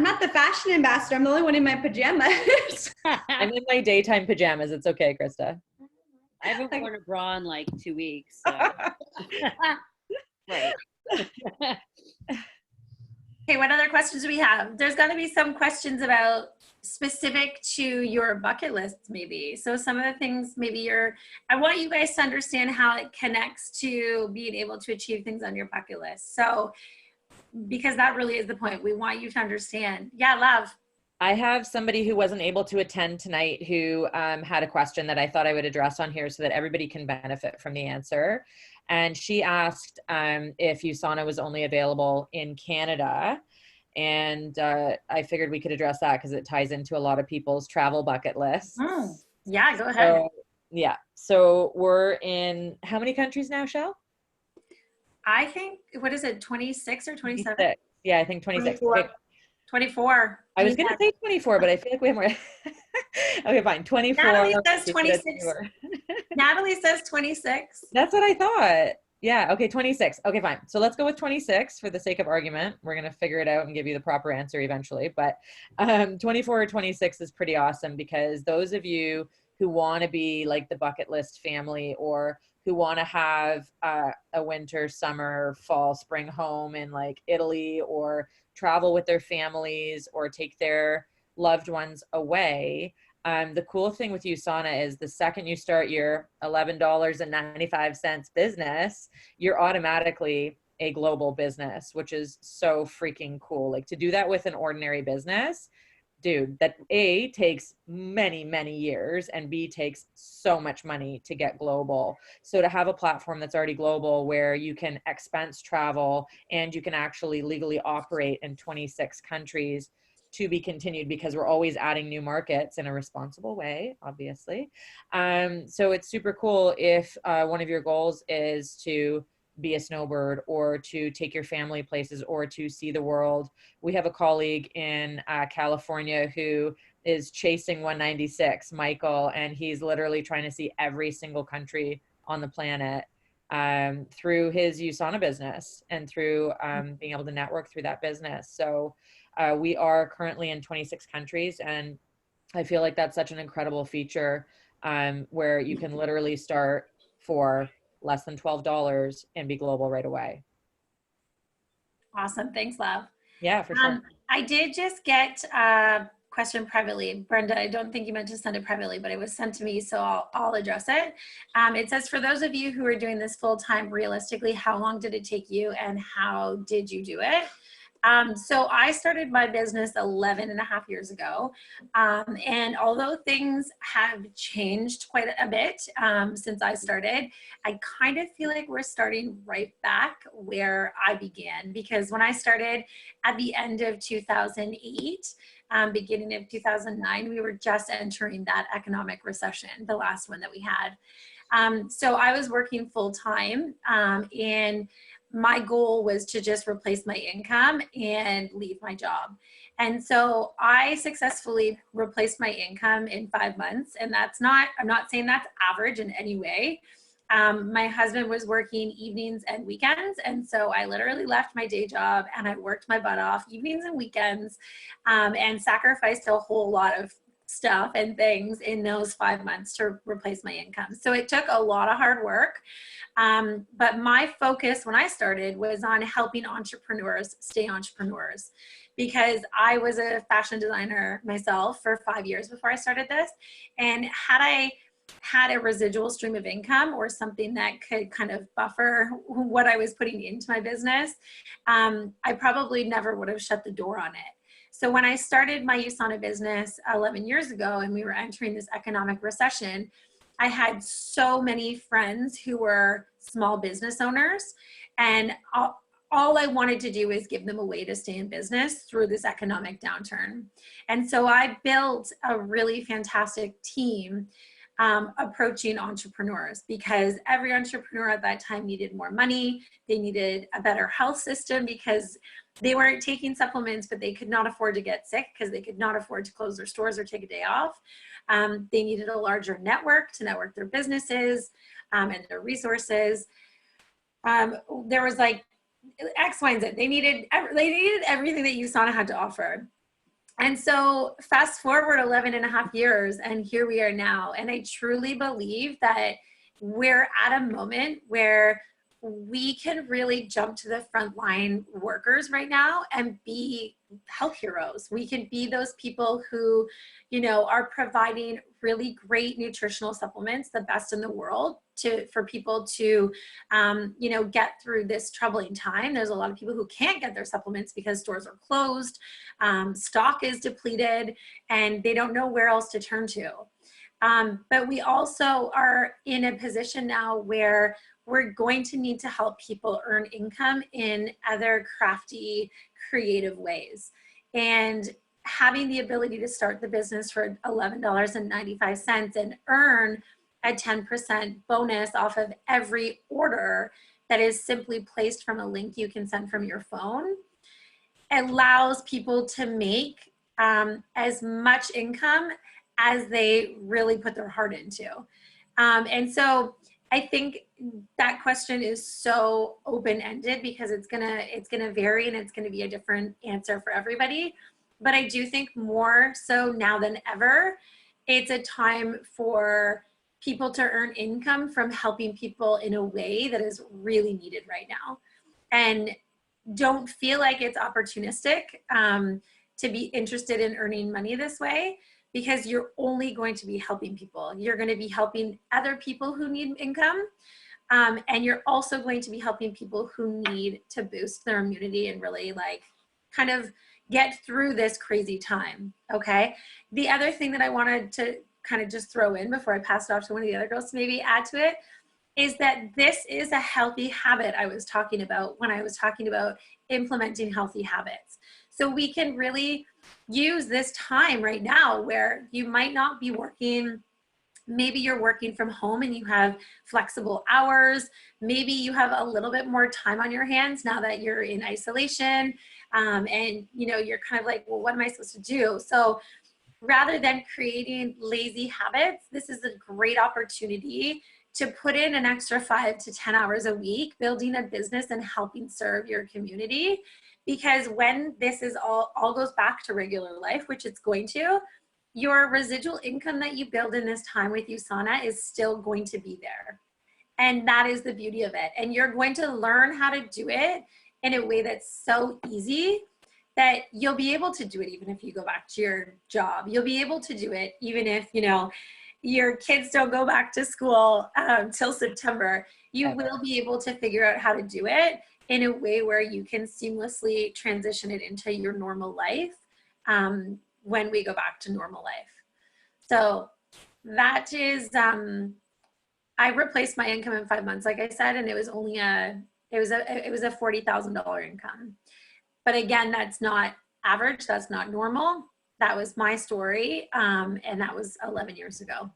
not the fashion ambassador. I'm the only one in my pajamas. I'm in my daytime pajamas. It's okay, Krista. I haven't worn a bra in like 2 weeks. So. Right. Okay, what other questions do we have? There's got to be some questions about specific to your bucket list, maybe. So some of the things maybe I want you guys to understand how it connects to being able to achieve things on your bucket list. So, because that really is the point. We want you to understand. Yeah, love. I have somebody who wasn't able to attend tonight who had a question that I thought I would address on here so that everybody can benefit from the answer. And she asked if USANA was only available in Canada. And I figured we could address that because it ties into a lot of people's travel bucket lists. Oh, yeah, go ahead. So, yeah. So we're in how many countries now, Shell? I think, what is it, 26 or 27? 26. Yeah, I think 26. 24. I was going to say 24, but I feel like we have more. Okay, fine. 24. Natalie says 26. Natalie says 26. That's what I thought. Yeah. Okay. 26. Okay, fine. So let's go with 26 for the sake of argument. We're going to figure it out and give you the proper answer eventually. But 24 or 26 is pretty awesome because those of you who want to be like the bucket list family, or who want to have a winter, summer, fall, spring home in like Italy, or travel with their families, or take their loved ones away. The cool thing with USANA is the second you start your $11.95 business, you're automatically a global business, which is so freaking cool. Like, to do that with an ordinary business, dude, that A, takes many, many years, and B, takes so much money to get global. So to have a platform that's already global, where you can expense travel and you can actually legally operate in 26 countries, to be continued, because we're always adding new markets in a responsible way, obviously. So it's super cool if one of your goals is to be a snowbird or to take your family places or to see the world. We have a colleague in California who is chasing 196, Michael, and he's literally trying to see every single country on the planet through his USANA business and through being able to network through that business. So we are currently in 26 countries, and I feel like that's such an incredible feature where you can literally start for less than $12 and be global right away. Awesome. Thanks, love. Yeah, for sure. I did just get a question privately. Brenda, I don't think you meant to send it privately, but it was sent to me, so I'll address it. It says, for those of you who are doing this full time, realistically, how long did it take you and how did you do it? So I started my business 11 and a half years ago. And although things have changed quite a bit since I started, I kind of feel like we're starting right back where I began, because when I started at the end of 2008, beginning of 2009, we were just entering that economic recession, the last one that we had. So I was working full time and my goal was to just replace my income and leave my job. And so I successfully replaced my income in 5 months. And I'm not saying that's average in any way. My husband was working evenings and weekends. And so I literally left my day job and I worked my butt off evenings and weekends and sacrificed a whole lot of stuff and things in those 5 months to replace my income. So it took a lot of hard work. But my focus when I started was on helping entrepreneurs stay entrepreneurs, because I was a fashion designer myself for 5 years before I started this. And had I had a residual stream of income or something that could kind of buffer what I was putting into my business, I probably never would have shut the door on it. So when I started my USANA business 11 years ago and we were entering this economic recession, I had so many friends who were small business owners, and all I wanted to do is give them a way to stay in business through this economic downturn. And so I built a really fantastic team approaching entrepreneurs, because every entrepreneur at that time needed more money. They needed a better health system because they weren't taking supplements, but they could not afford to get sick because they could not afford to close their stores or take a day off. They needed a larger network to network their businesses and their resources. There was like X, Y, and Z. They needed everything that USANA had to offer. And so fast forward 11 and a half years, and here we are now. And I truly believe that we're at a moment where we can really jump to the frontline workers right now and be health heroes. We can be those people who, are providing really great nutritional supplements, the best in the world, for people to, get through this troubling time. There's a lot of people who can't get their supplements because stores are closed, stock is depleted, and they don't know where else to turn to. But we also are in a position now where we're going to need to help people earn income in other crafty, creative ways. And having the ability to start the business for $11.95 and earn a 10% bonus off of every order that is simply placed from a link you can send from your phone allows people to make as much income as they really put their heart into. And so I think that question is so open-ended because it's gonna vary and it's gonna be a different answer for everybody. But I do think more so now than ever, it's a time for people to earn income from helping people in a way that is really needed right now. And don't feel like it's opportunistic to be interested in earning money this way, because you're only going to be helping people. You're going to be helping other people who need income. And you're also going to be helping people who need to boost their immunity and really kind of get through this crazy time. Okay. The other thing that I wanted to kind of just throw in before I pass it off to one of the other girls to maybe add to it is that this is a healthy habit I was talking about when I was talking about implementing healthy habits. So we can really use this time right now where you might not be working Maybe you're working from home and you have flexible hours. Maybe you have a little bit more time on your hands now that you're in isolation. And you're kind of like, well, what am I supposed to do? So rather than creating lazy habits, this is a great opportunity to put in an extra 5 to 10 hours a week, building a business and helping serve your community. Because when this is all goes back to regular life, which it's going to, your residual income that you build in this time with USANA is still going to be there. And that is the beauty of it. And you're going to learn how to do it in a way that's so easy that you'll be able to do it even if you go back to your job. You'll be able to do it even if, your kids don't go back to school till September. You will be able to figure out how to do it in a way where you can seamlessly transition it into your normal life when we go back to normal life. So that is, I replaced my income in 5 months, like I said, and it was only a $40,000 income. But again, that's not average, that's not normal. That was my story, and that was 11 years ago.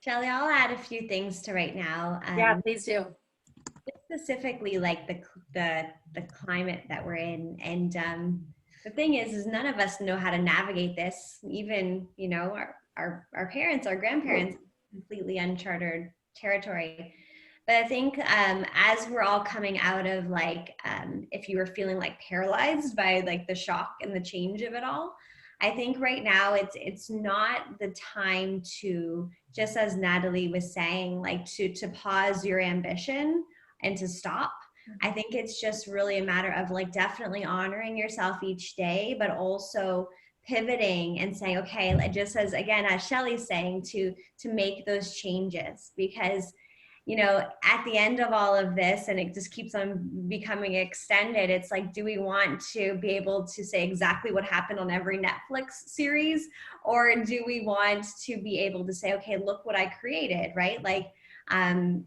Shelly, I'll add a few things to right now. Yeah, please do. Specifically, like the climate that we're in, and the thing is none of us know how to navigate this. Even our parents, our grandparents, completely uncharted territory. But I think as we're all coming out of if you were feeling like paralyzed by like the shock and the change of it all, I think right now it's not the time to, just as Natalie was saying, like to pause your ambition and to stop. I think it's just really a matter of like definitely honoring yourself each day, but also pivoting and saying, okay, just as Shelly's saying, to make those changes, because at the end of all of this, and it just keeps on becoming extended, it's like, do we want to be able to say exactly what happened on every Netflix series? Or do we want to be able to say, okay, look what I created, right? Like, and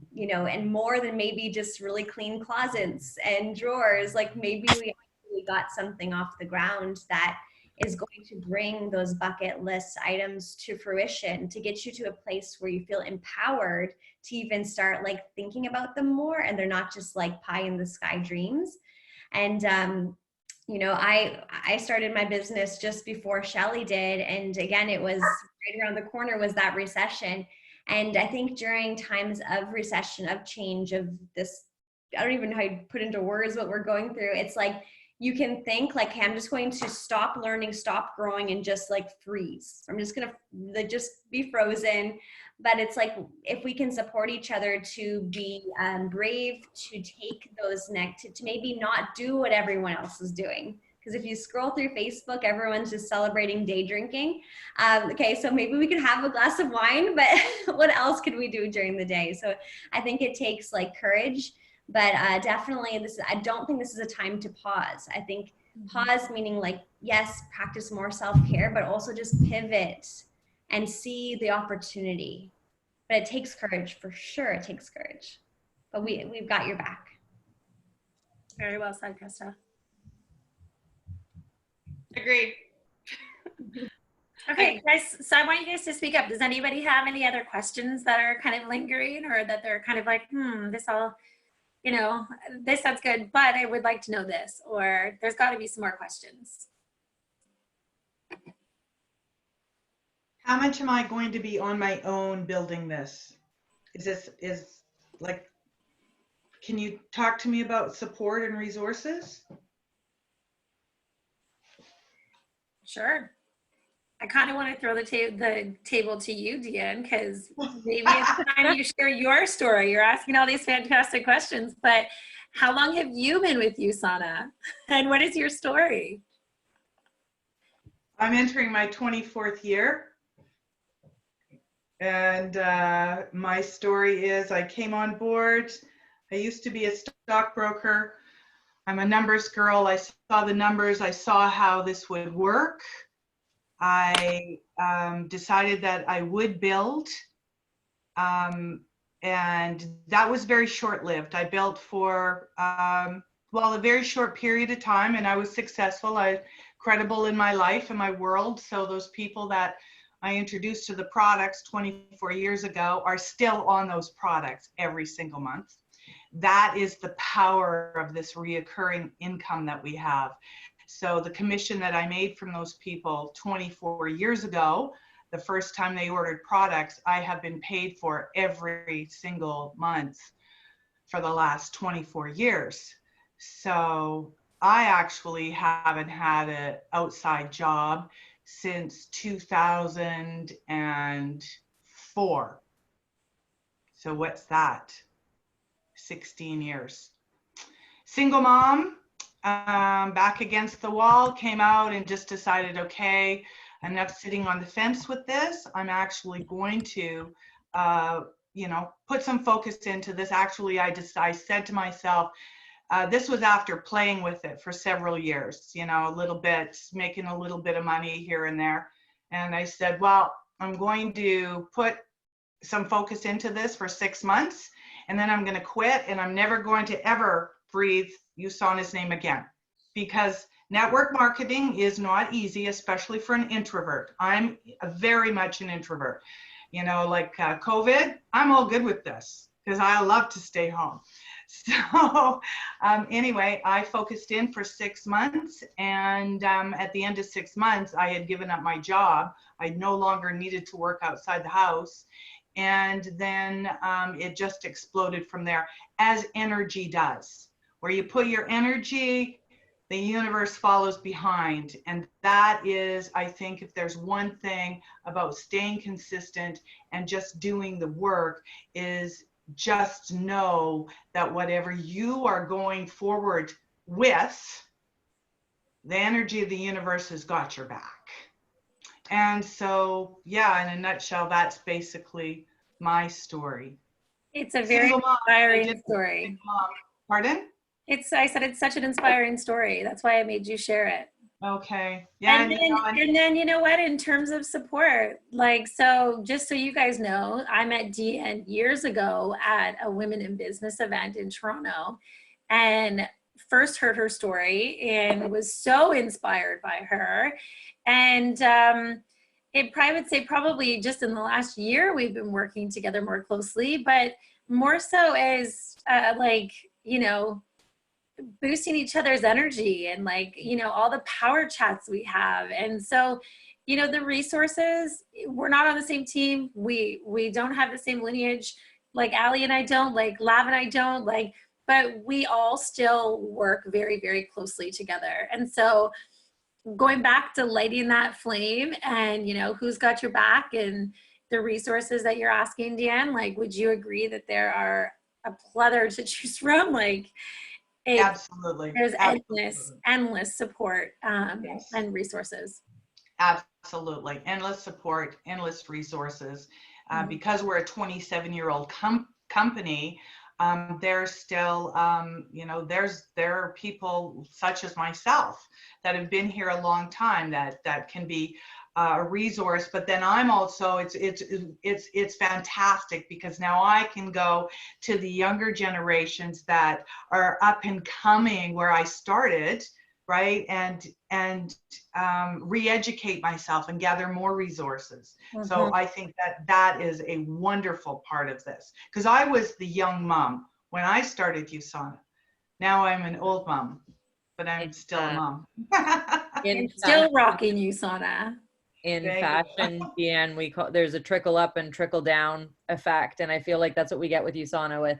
more than maybe just really clean closets and drawers, like maybe we actually got something off the ground that is going to bring those bucket list items to fruition, to get you to a place where you feel empowered to even start like thinking about them more, and they're not just like pie in the sky dreams. And I started my business just before Shelly did, and again, it was right around the corner was that recession. And I think during times of recession, of change, of this, I don't even know how you put into words what we're going through. It's like you can think like, hey, I'm just going to stop learning, stop growing, and just like freeze. I'm just going to just be frozen. But it's like, if we can support each other to be brave, to take those to maybe not do what everyone else is doing. Because if you scroll through Facebook, everyone's just celebrating day drinking. Okay, so maybe we could have a glass of wine, but what else could we do during the day? So I think it takes like courage, but definitely I don't think this is a time to pause. I think pause meaning like, yes, practice more self-care, but also just pivot and see the opportunity. But it takes courage, for sure. It takes courage, but we've got your back. Very well said, Krista. Agreed. Okay, guys, so I want you guys to speak up. Does anybody have any other questions that are kind of lingering, or that they're kind of like, this all, this sounds good, but I would like to know this, or there's got to be some more questions. How much am I going to be on my own building this? Can you talk to me about support and resources? Sure. I kind of want to throw the table to you, Deanne, because maybe it's time you share your story. You're asking all these fantastic questions, but how long have you been with USANA? And what is your story? I'm entering my 24th year. And my story is I came on board. I used to be a stockbroker. I'm a numbers girl. I saw the numbers. I saw how this would work. I decided that I would build. And that was very short-lived. I built for, a very short period of time, and I was successful. I credible in my life and my world. So those people that I introduced to the products 24 years ago are still on those products every single month. That is the power of this reoccurring income that we have. So the commission that I made from those people 24 years ago, the first time they ordered products, I have been paid for every single month for the last 24 years. So I actually haven't had an outside job since 2004. So what's that? 16 years. Single mom, back against the wall, came out and just decided, okay, enough sitting on the fence with this. I'm actually going to, put some focus into this. Actually, I said to myself, this was after playing with it for several years, a little bit, making a little bit of money here and there. And I said, well, I'm going to put some focus into this for 6 months, and then I'm going to quit, and I'm never going to ever breathe USANA's name again, because network marketing is not easy, especially for an introvert. I'm very much an introvert. Like COVID, I'm all good with this because I love to stay home. So anyway, I focused in for 6 months, and at the end of 6 months, I had given up my job. I no longer needed to work outside the house. And then it just exploded from there, as energy does. Where you put your energy, the universe follows behind. And that is, I think, if there's one thing about staying consistent and just doing the work, is just know that whatever you are going forward with, the energy of the universe has got your back. And so, yeah, in a nutshell, that's basically my story. It's a very inspiring story. Pardon? I said it's such an inspiring story. That's why I made you share it. Okay. Yeah. And then you know what, in terms of support, so just so you guys know, I met Deanne years ago at a Women in Business event in Toronto, and first heard her story and was so inspired by her. And I would say probably just in the last year, we've been working together more closely, but more so as boosting each other's energy and all the power chats we have. And so, the resources, we're not on the same team. We don't have the same lineage, like Allie and I don't, like Lav and I don't, but we all still work very, very closely together. And so going back to lighting that flame and, who's got your back and the resources that you're asking, Deanne, would you agree that there are a plethora to choose from? Absolutely. There's endless support yes. and resources. Absolutely. Endless support, endless resources. Because we're a 27-year-old company, there's still, there are people such as myself that have been here a long time that can be a resource. But then I'm also, it's fantastic because now I can go to the younger generations that are up and coming where I started, right? And re-educate myself and gather more resources. Mm-hmm. So I think that is a wonderful part of this, because I was the young mom when I started USANA. Now I'm an old mom, but I'm still a mom. And still rocking USANA. In fashion, Deanne, there's a trickle up and trickle down effect. And I feel like that's what we get with USANA, with,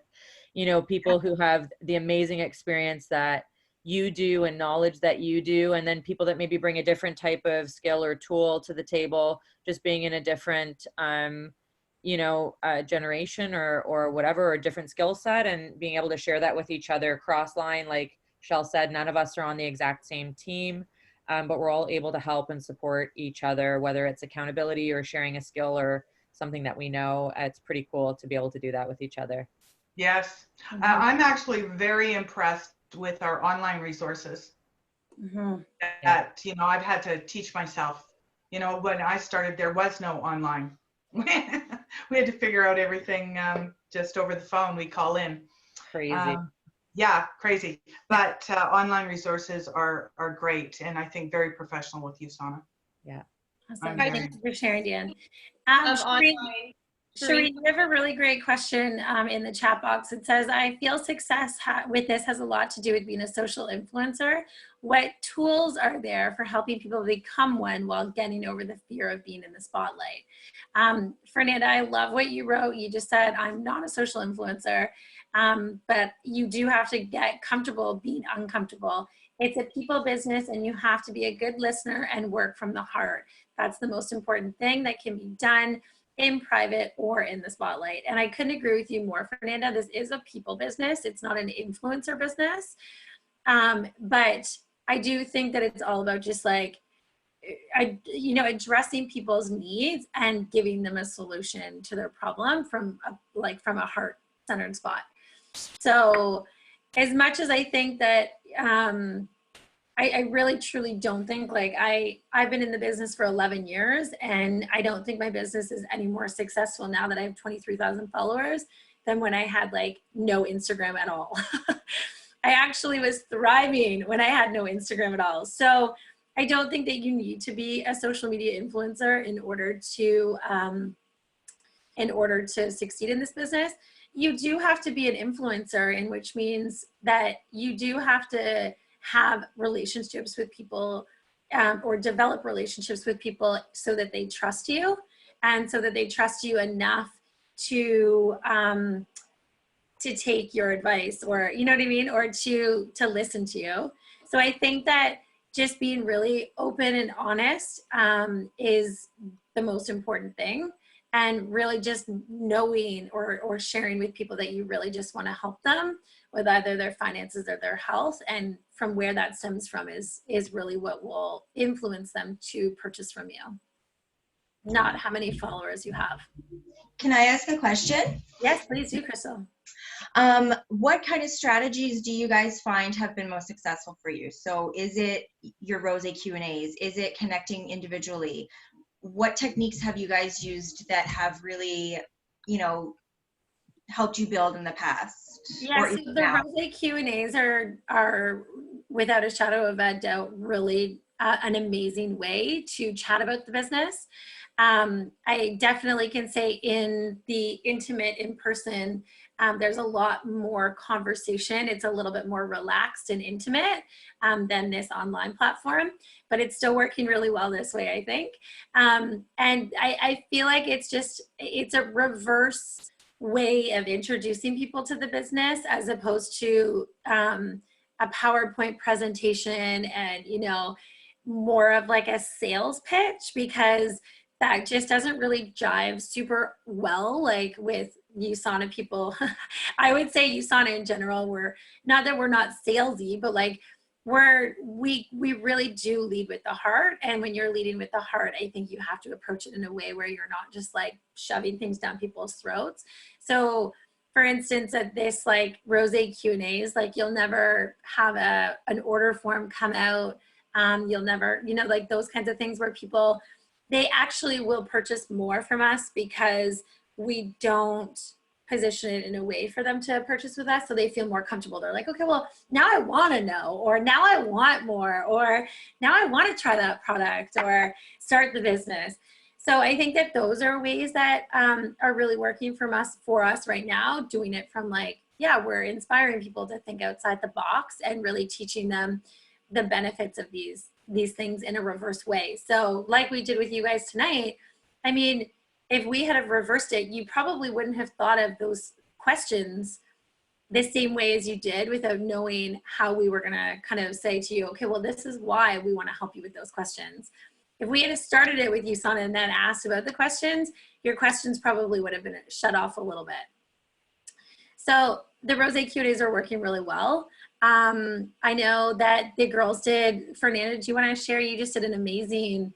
people who have the amazing experience that you do and knowledge that you do, and then people that maybe bring a different type of skill or tool to the table, just being in a different, generation or whatever, or a different skill set, and being able to share that with each other cross line. Like Shell said, none of us are on the exact same team. But we're all able to help and support each other, whether it's accountability or sharing a skill or something that we know. It's pretty cool to be able to do that with each other. Yes. Mm-hmm. I'm actually very impressed with our online resources. Mm-hmm. That, I've had to teach myself. When I started, there was no online. We had to figure out everything just over the phone. We call in. Crazy. Yeah, crazy. But online resources are great, and I think very professional with USANA. Yeah. Awesome. Very- Thank you for sharing, Dan. Of online. Shereen, we have a really great question in the chat box. It says, I feel success with this has a lot to do with being a social influencer. What tools are there for helping people become one while getting over the fear of being in the spotlight? Fernanda, I love what you wrote. You just said, I'm not a social influencer, but you do have to get comfortable being uncomfortable. It's a people business and you have to be a good listener and work from the heart. That's the most important thing that can be done in private or in the spotlight. And I couldn't agree with you more, Fernanda. This is a people business. It's not an influencer business. But I do think that it's all about just like, addressing people's needs and giving them a solution to their problem from a heart-centered spot. So as much as I think that, I really truly don't think, like, I've been in the business for 11 years and I don't think my business is any more successful now that I have 23,000 followers than when I had like no Instagram at all. I actually was thriving when I had no Instagram at all. So I don't think that you need to be a social media influencer in order to succeed in this business. You do have to be an influencer, in which means that you do have to have relationships with people or develop relationships with people so that they trust you, and so that they trust you enough to take your advice, or you know what I mean, or to listen to you. So I think that just being really open and honest is the most important thing, and really just knowing or sharing with people that you really just want to help them with either their finances or their health, and from where that stems from is really what will influence them to purchase from you, not how many followers you have. Can I ask a question? Yes, please do, Crystal. What kind of strategies do you guys find have been most successful for you? So is it your Rose Q&As? Is it connecting individually? What techniques have you guys used that have really, helped you build in the past? Yes, so the Rose Q&As are without a shadow of a doubt really an amazing way to chat about the business. I definitely can say in the intimate in-person, there's a lot more conversation. It's a little bit more relaxed and intimate than this online platform, but it's still working really well this way, I think. And I feel like it's a reverse way of introducing people to the business, as opposed to a PowerPoint presentation and, more of like a sales pitch, because that just doesn't really jive super well, like with USANA people. I would say USANA in general, we're not salesy, but like we really do lead with the heart. And when you're leading with the heart, I think you have to approach it in a way where you're not just like shoving things down people's throats. So for instance, at this like Rose Q&As, like you'll never have an order form come out. You'll never, like those kinds of things where people, they actually will purchase more from us because we don't position it in a way for them to purchase with us, so they feel more comfortable. They're like, okay, well, now I want to know, or now I want more, or now I want to try that product or start the business. So I think that those are ways that are really working for us right now, doing it from like, yeah, we're inspiring people to think outside the box and really teaching them the benefits of these things in a reverse way. So like we did with you guys tonight, I mean, if we had have reversed it, you probably wouldn't have thought of those questions the same way as you did without knowing how we were going to kind of say to you, okay, well, this is why we want to help you with those questions. If we had started it with USANA and then asked about the questions, your questions probably would have been shut off a little bit. So the Rose Q&As are working really well. I know that the girls did. Fernanda, do you want to share? You just did an amazing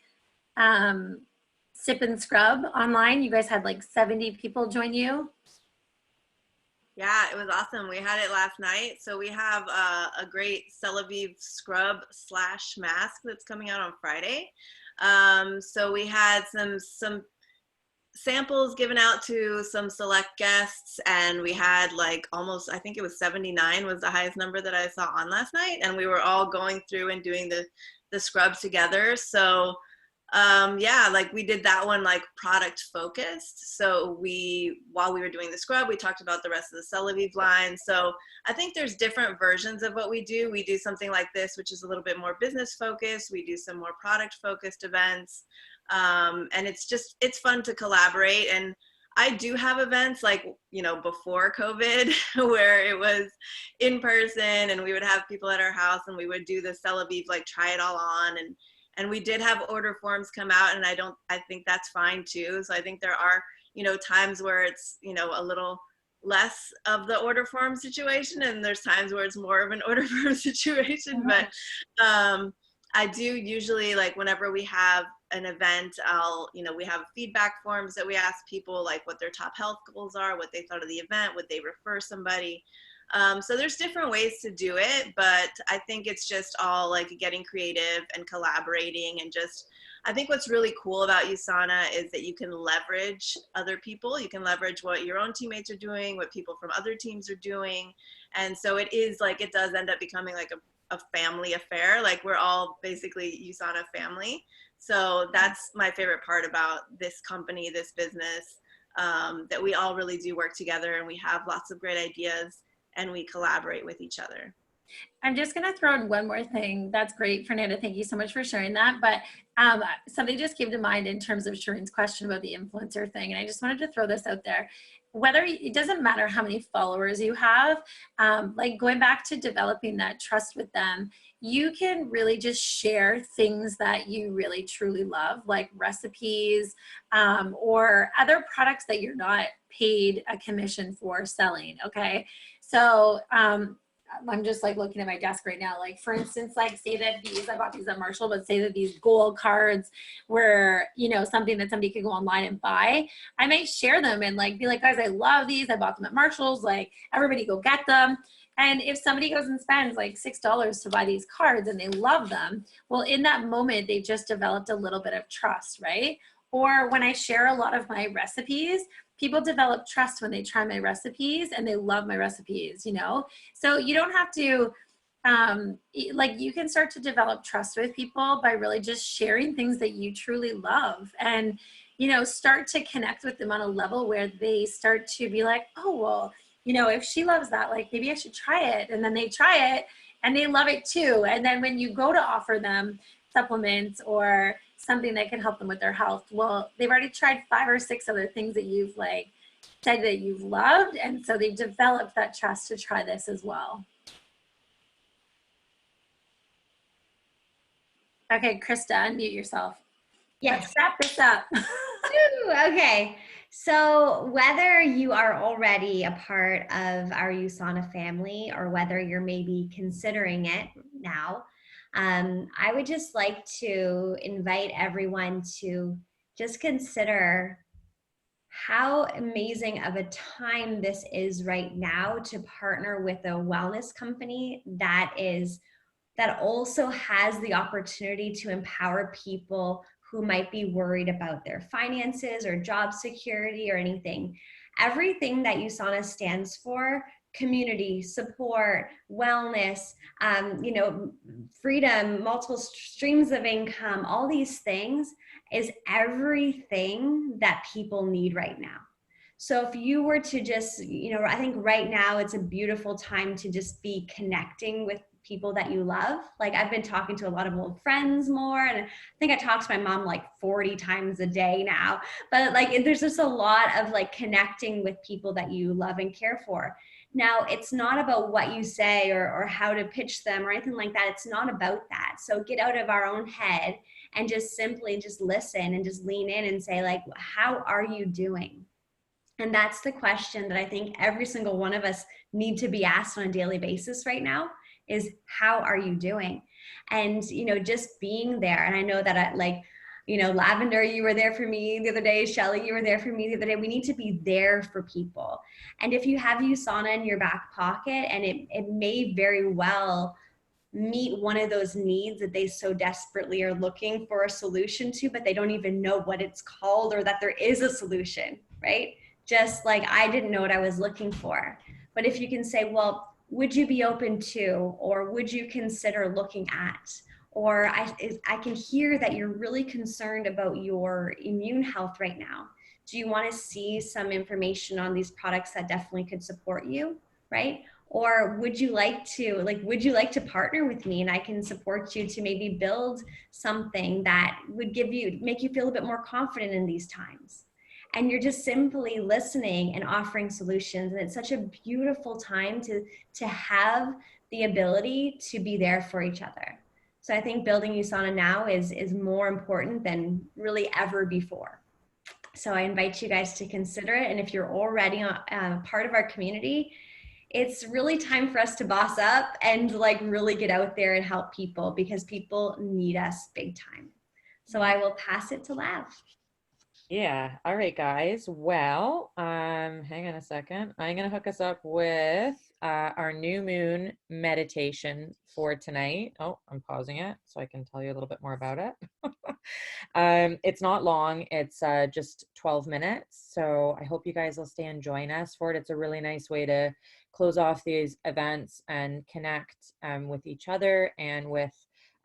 sip and scrub online. You guys had like 70 people join you. Yeah, it was awesome. We had it last night. So we have a great Celavive scrub / mask that's coming out on Friday. So we had some samples given out to some select guests, and we had like almost, I think it was 79 was the highest number that I saw on last night, and we were all going through and doing the scrub together. So yeah, like we did that one like product focused. So while we were doing the scrub, we talked about the rest of the Cell Aviv line. So I think there's different versions of what we do. We do something like this, which is a little bit more business focused. We do some more product focused events. And it's fun to collaborate. And I do have events like, you know, before COVID where it was in person and we would have people at our house and we would do the Cell Aviv, like try it all on. And we did have order forms come out, and I think that's fine too. So I think there are, you know, times where it's, you know, a little less of the order form situation, and there's times where it's more of an order form situation. But I do usually, like whenever we have an event, we have feedback forms that we ask people like what their top health goals are, what they thought of the event, would they refer somebody. So there's different ways to do it, but I think it's just all like getting creative and collaborating, and just, I think what's really cool about USANA is that you can leverage other people. You can leverage what your own teammates are doing, what people from other teams are doing. And so it is like, it does end up becoming like a family affair. Like we're all basically USANA family. So that's my favorite part about this company, this business, that we all really do work together and we have lots of great ideas and we collaborate with each other. I'm just going to throw in one more thing. That's great, Fernanda. Thank you so much for sharing that. But something just came to mind in terms of Shireen's question about the influencer thing. And I just wanted to throw this out there. It doesn't matter how many followers you have, like going back to developing that trust with them, you can really just share things that you really truly love, like recipes or other products that you're not paid a commission for selling. Okay. So I'm just like looking at my desk right now. Like for instance, like say that I bought these at Marshall, but say that these gold cards were, you know, something that somebody could go online and buy. I might share them and like, be like, guys, I love these. I bought them at Marshall's, like everybody go get them. And if somebody goes and spends like $6 to buy these cards and they love them, well, in that moment, they just developed a little bit of trust, right? Or when I share a lot of my recipes, people develop trust when they try my recipes and they love my recipes, you know? So you don't have to, like you can start to develop trust with people by really just sharing things that you truly love and, you know, start to connect with them on a level where they start to be like, oh, well, you know, if she loves that, like maybe I should try it. And then they try it and they love it too. And then when you go to offer them supplements or something that can help them with their health, well, they've already tried 5 or 6 other things that you've like said that you've loved, and so they've developed that trust to try this as well. Okay, Krista, unmute yourself. Yes. Let's wrap this up. Okay, so whether you are already a part of our USANA family or whether you're maybe considering it now, I would just like to invite everyone to just consider how amazing of a time this is right now to partner with a wellness company that also has the opportunity to empower people who might be worried about their finances or job security or anything. Everything that USANA stands for, community, support, wellness, you know, freedom, multiple streams of income, all these things is everything that people need right now. So if you were to just, you know, I think right now it's a beautiful time to just be connecting with people that you love. Like I've been talking to a lot of old friends more, and I think I talk to my mom like 40 times a day now, but like there's just a lot of like connecting with people that you love and care for. Now, it's not about what you say or how to pitch them or anything like that. It's not about that. So get out of our own head and just simply just listen and just lean in and say like, how are you doing? And that's the question that I think every single one of us need to be asked on a daily basis right now is, how are you doing? And, you know, just being there. And I know that you know, Lavender, you were there for me the other day. Shelly, you were there for me the other day. We need to be there for people. And if you have USANA in your back pocket, and it may very well meet one of those needs that they so desperately are looking for a solution to, but they don't even know what it's called or that there is a solution, right? Just like I didn't know what I was looking for. But if you can say, well, would you be open to, or would you consider looking at, or I can hear that you're really concerned about your immune health right now. Do you want to see some information on these products that definitely could support you, right? Or would you like to partner with me and I can support you to maybe build something that would make you feel a bit more confident in these times? And you're just simply listening and offering solutions. And it's such a beautiful time to have the ability to be there for each other. So I think building USANA now is more important than really ever before. So I invite you guys to consider it. And if you're already part of our community, it's really time for us to boss up and like really get out there and help people, because people need us big time. So I will pass it to Lav. Yeah. All right, guys. Well, hang on a second. I'm going to hook us up with our new moon meditation for tonight. Oh, I'm pausing it so I can tell you a little bit more about it. It's not long. It's just 12 minutes. So I hope you guys will stay and join us for it. It's a really nice way to close off these events and connect with each other and with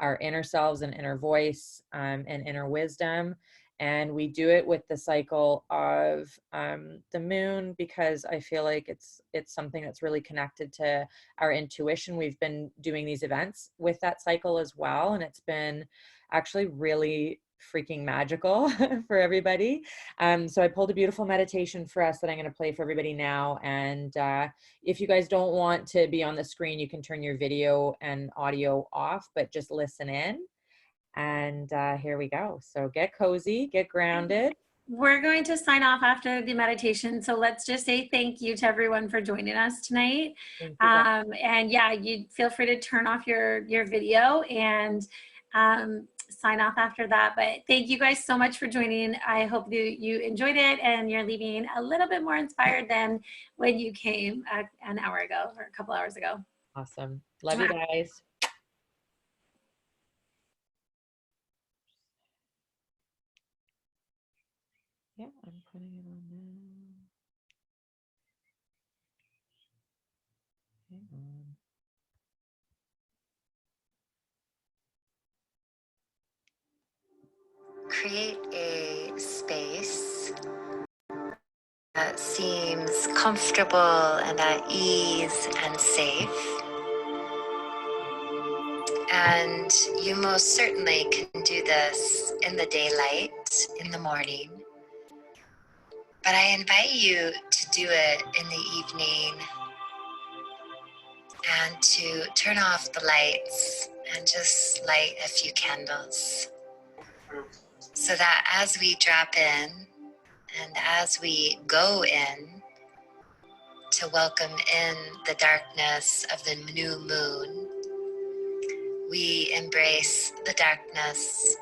our inner selves and inner voice and inner wisdom. And we do it with the cycle of the moon, because I feel like it's something that's really connected to our intuition. We've been doing these events with that cycle as well, and it's been actually really freaking magical for everybody. So I pulled a beautiful meditation for us that I'm going to play for everybody now. And if you guys don't want to be on the screen, you can turn your video and audio off, but just listen in. And here we go. So get cozy, get grounded. We're going to sign off after the meditation. So let's just say thank you to everyone for joining us tonight. And yeah, you feel free to turn off your video and sign off after that. But thank you guys so much for joining. I hope you enjoyed it and you're leaving a little bit more inspired than when you came an hour ago or a couple hours ago. Awesome. Love you guys. Yeah, I'm putting it on now. Hang on. Create a space that seems comfortable and at ease and safe. And you most certainly can do this in the daylight, in the morning. But I invite you to do it in the evening and to turn off the lights and just light a few candles, so that as we drop in and as we go in to welcome in the darkness of the new moon, we embrace the darkness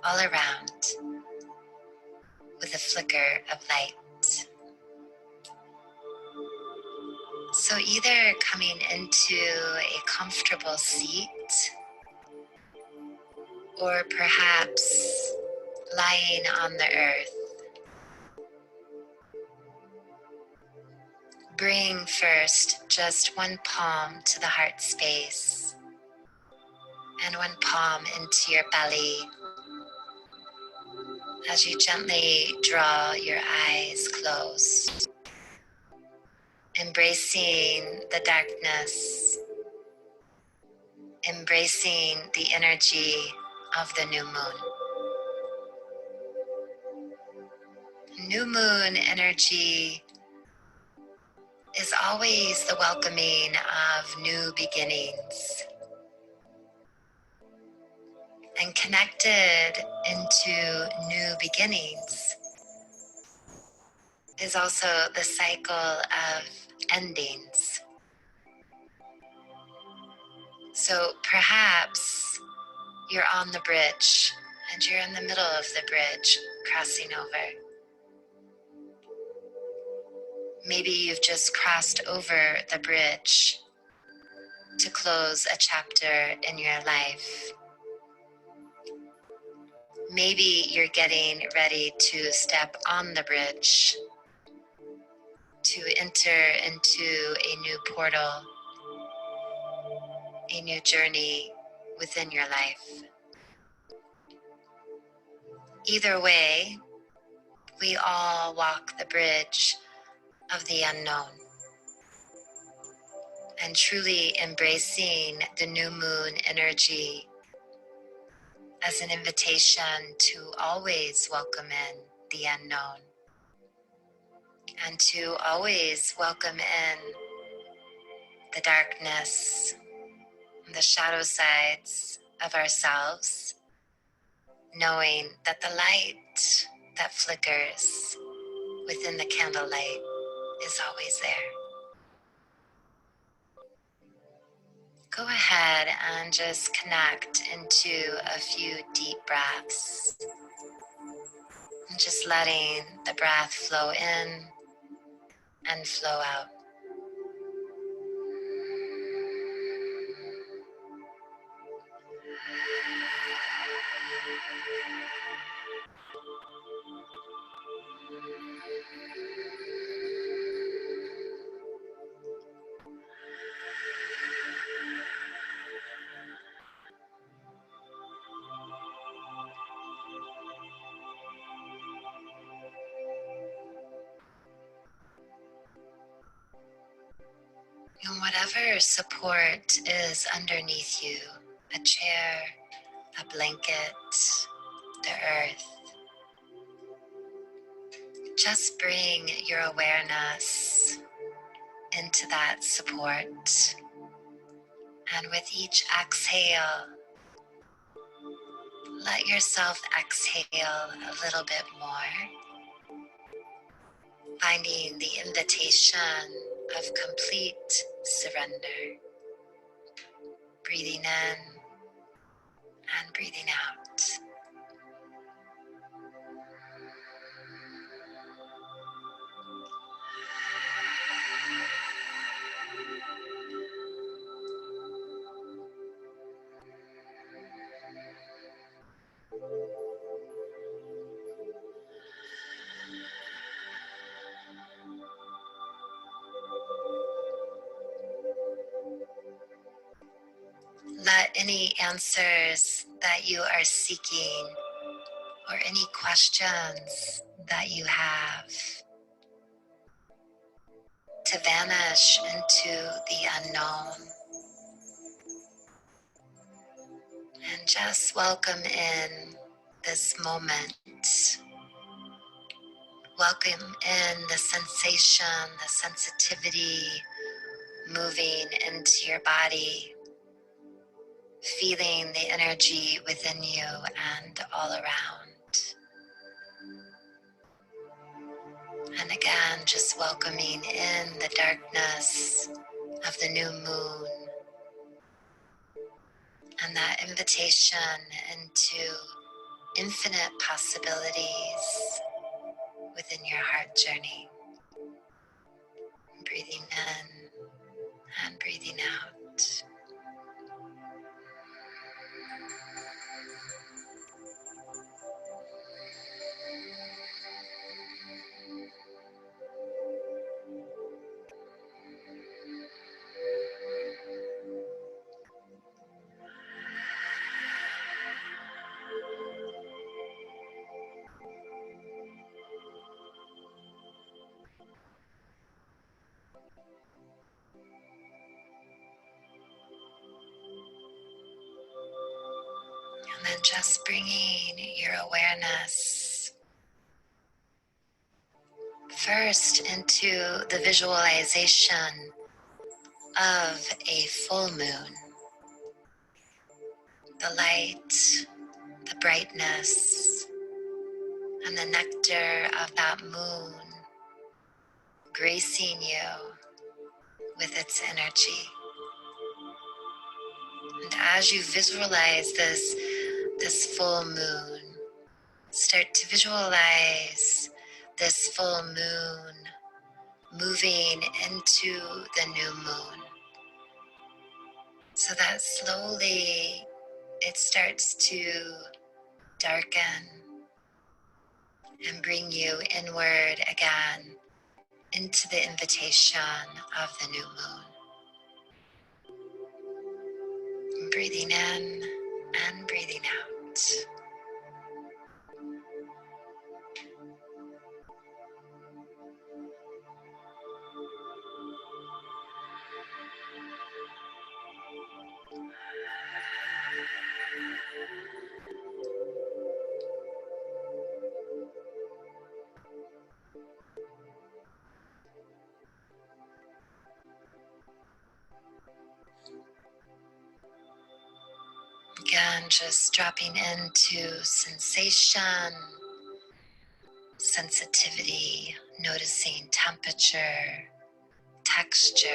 all around with a flicker of light. So either coming into a comfortable seat, or perhaps lying on the earth, bring first just one palm to the heart space and one palm into your belly as you gently draw your eyes closed, embracing the darkness, embracing the energy of the new moon. New moon energy is always the welcoming of new beginnings. And connected into new beginnings is also the cycle of endings. So perhaps you're on the bridge and you're in the middle of the bridge crossing over. Maybe you've just crossed over the bridge to close a chapter in your life. Maybe you're getting ready to step on the bridge, to enter into a new portal, a new journey within your life. Either way, we all walk the bridge of the unknown, and truly embracing the new moon energy as an invitation to always welcome in the unknown, and to always welcome in the darkness, the shadow sides of ourselves, knowing that the light that flickers within the candlelight is always there. Go ahead and just connect into a few deep breaths, and just letting the breath flow in and flow out. And whatever support is underneath you, a chair, a blanket, the earth, just bring your awareness into that support. And with each exhale, let yourself exhale a little bit more, finding the invitation of complete surrender. Breathing in and breathing out. Let any answers that you are seeking or any questions that you have to vanish into the unknown, and just welcome in this moment. Welcome in the sensation, the sensitivity moving into your body, feeling the energy within you and all around. And again, just welcoming in the darkness of the new moon and that invitation into infinite possibilities within your heart journey. Breathing in and breathing out. And then just bringing your awareness first into the visualization of a full moon. The light, the brightness, and the nectar of that moon gracing you with its energy. And as you visualize this full moon, start to visualize this full moon moving into the new moon, so that slowly it starts to darken and bring you inward again into the invitation of the new moon. Breathing in and breathing out. Again, just dropping into sensation, sensitivity, noticing temperature, texture,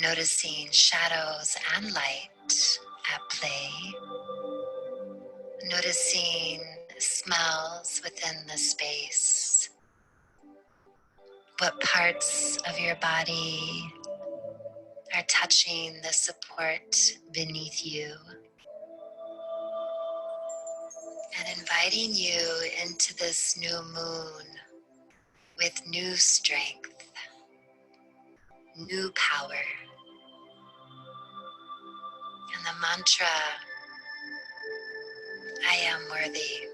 noticing shadows and light at play, noticing smells within the space, what parts of your body are touching the support beneath you, and inviting you into this new moon with new strength, new power. And the mantra, I am worthy.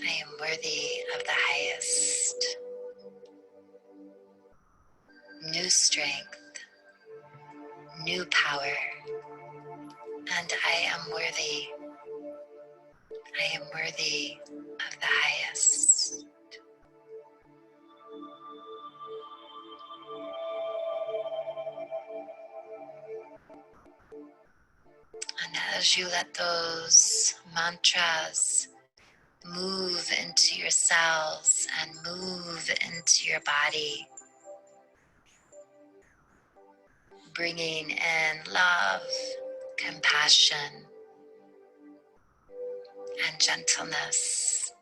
I am worthy of the highest. New strength, new power, and I am worthy. I am worthy of the highest. And as you let those mantras move into your cells and move into your body, bringing in love, compassion, and gentleness,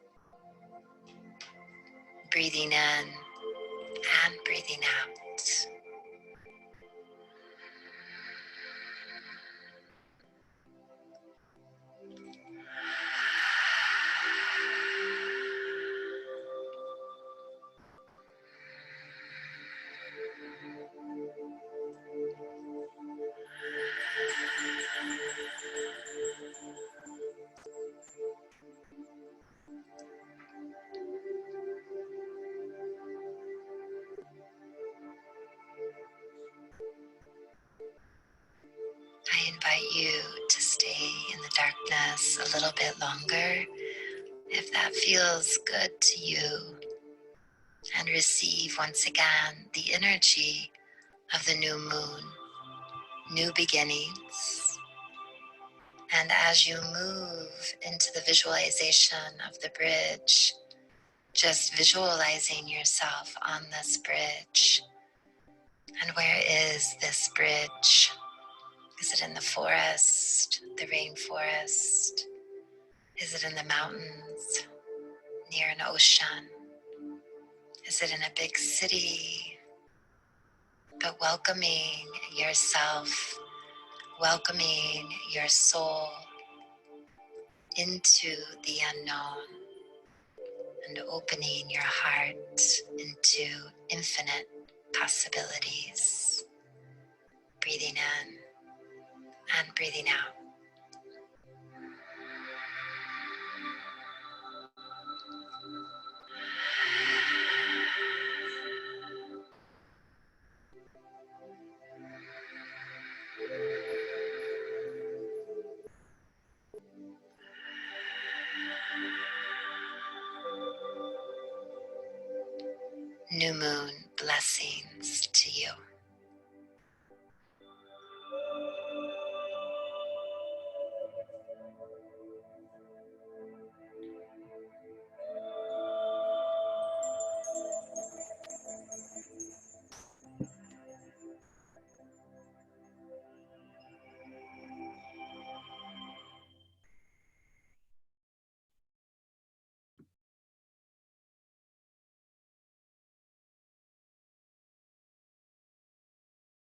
breathing in and breathing out. I invite you to stay in the darkness a little bit longer, if that feels good to you, and receive once again the energy of the new moon, new beginnings. And as you move into the visualization of the bridge, just visualizing yourself on this bridge. And where is this bridge? Is it in the forest, the rainforest? Is it in the mountains, near an ocean? Is it in a big city? But welcoming yourself, welcoming your soul into the unknown, and opening your heart into infinite possibilities. Breathing in and breathing out. New moon blessings to you.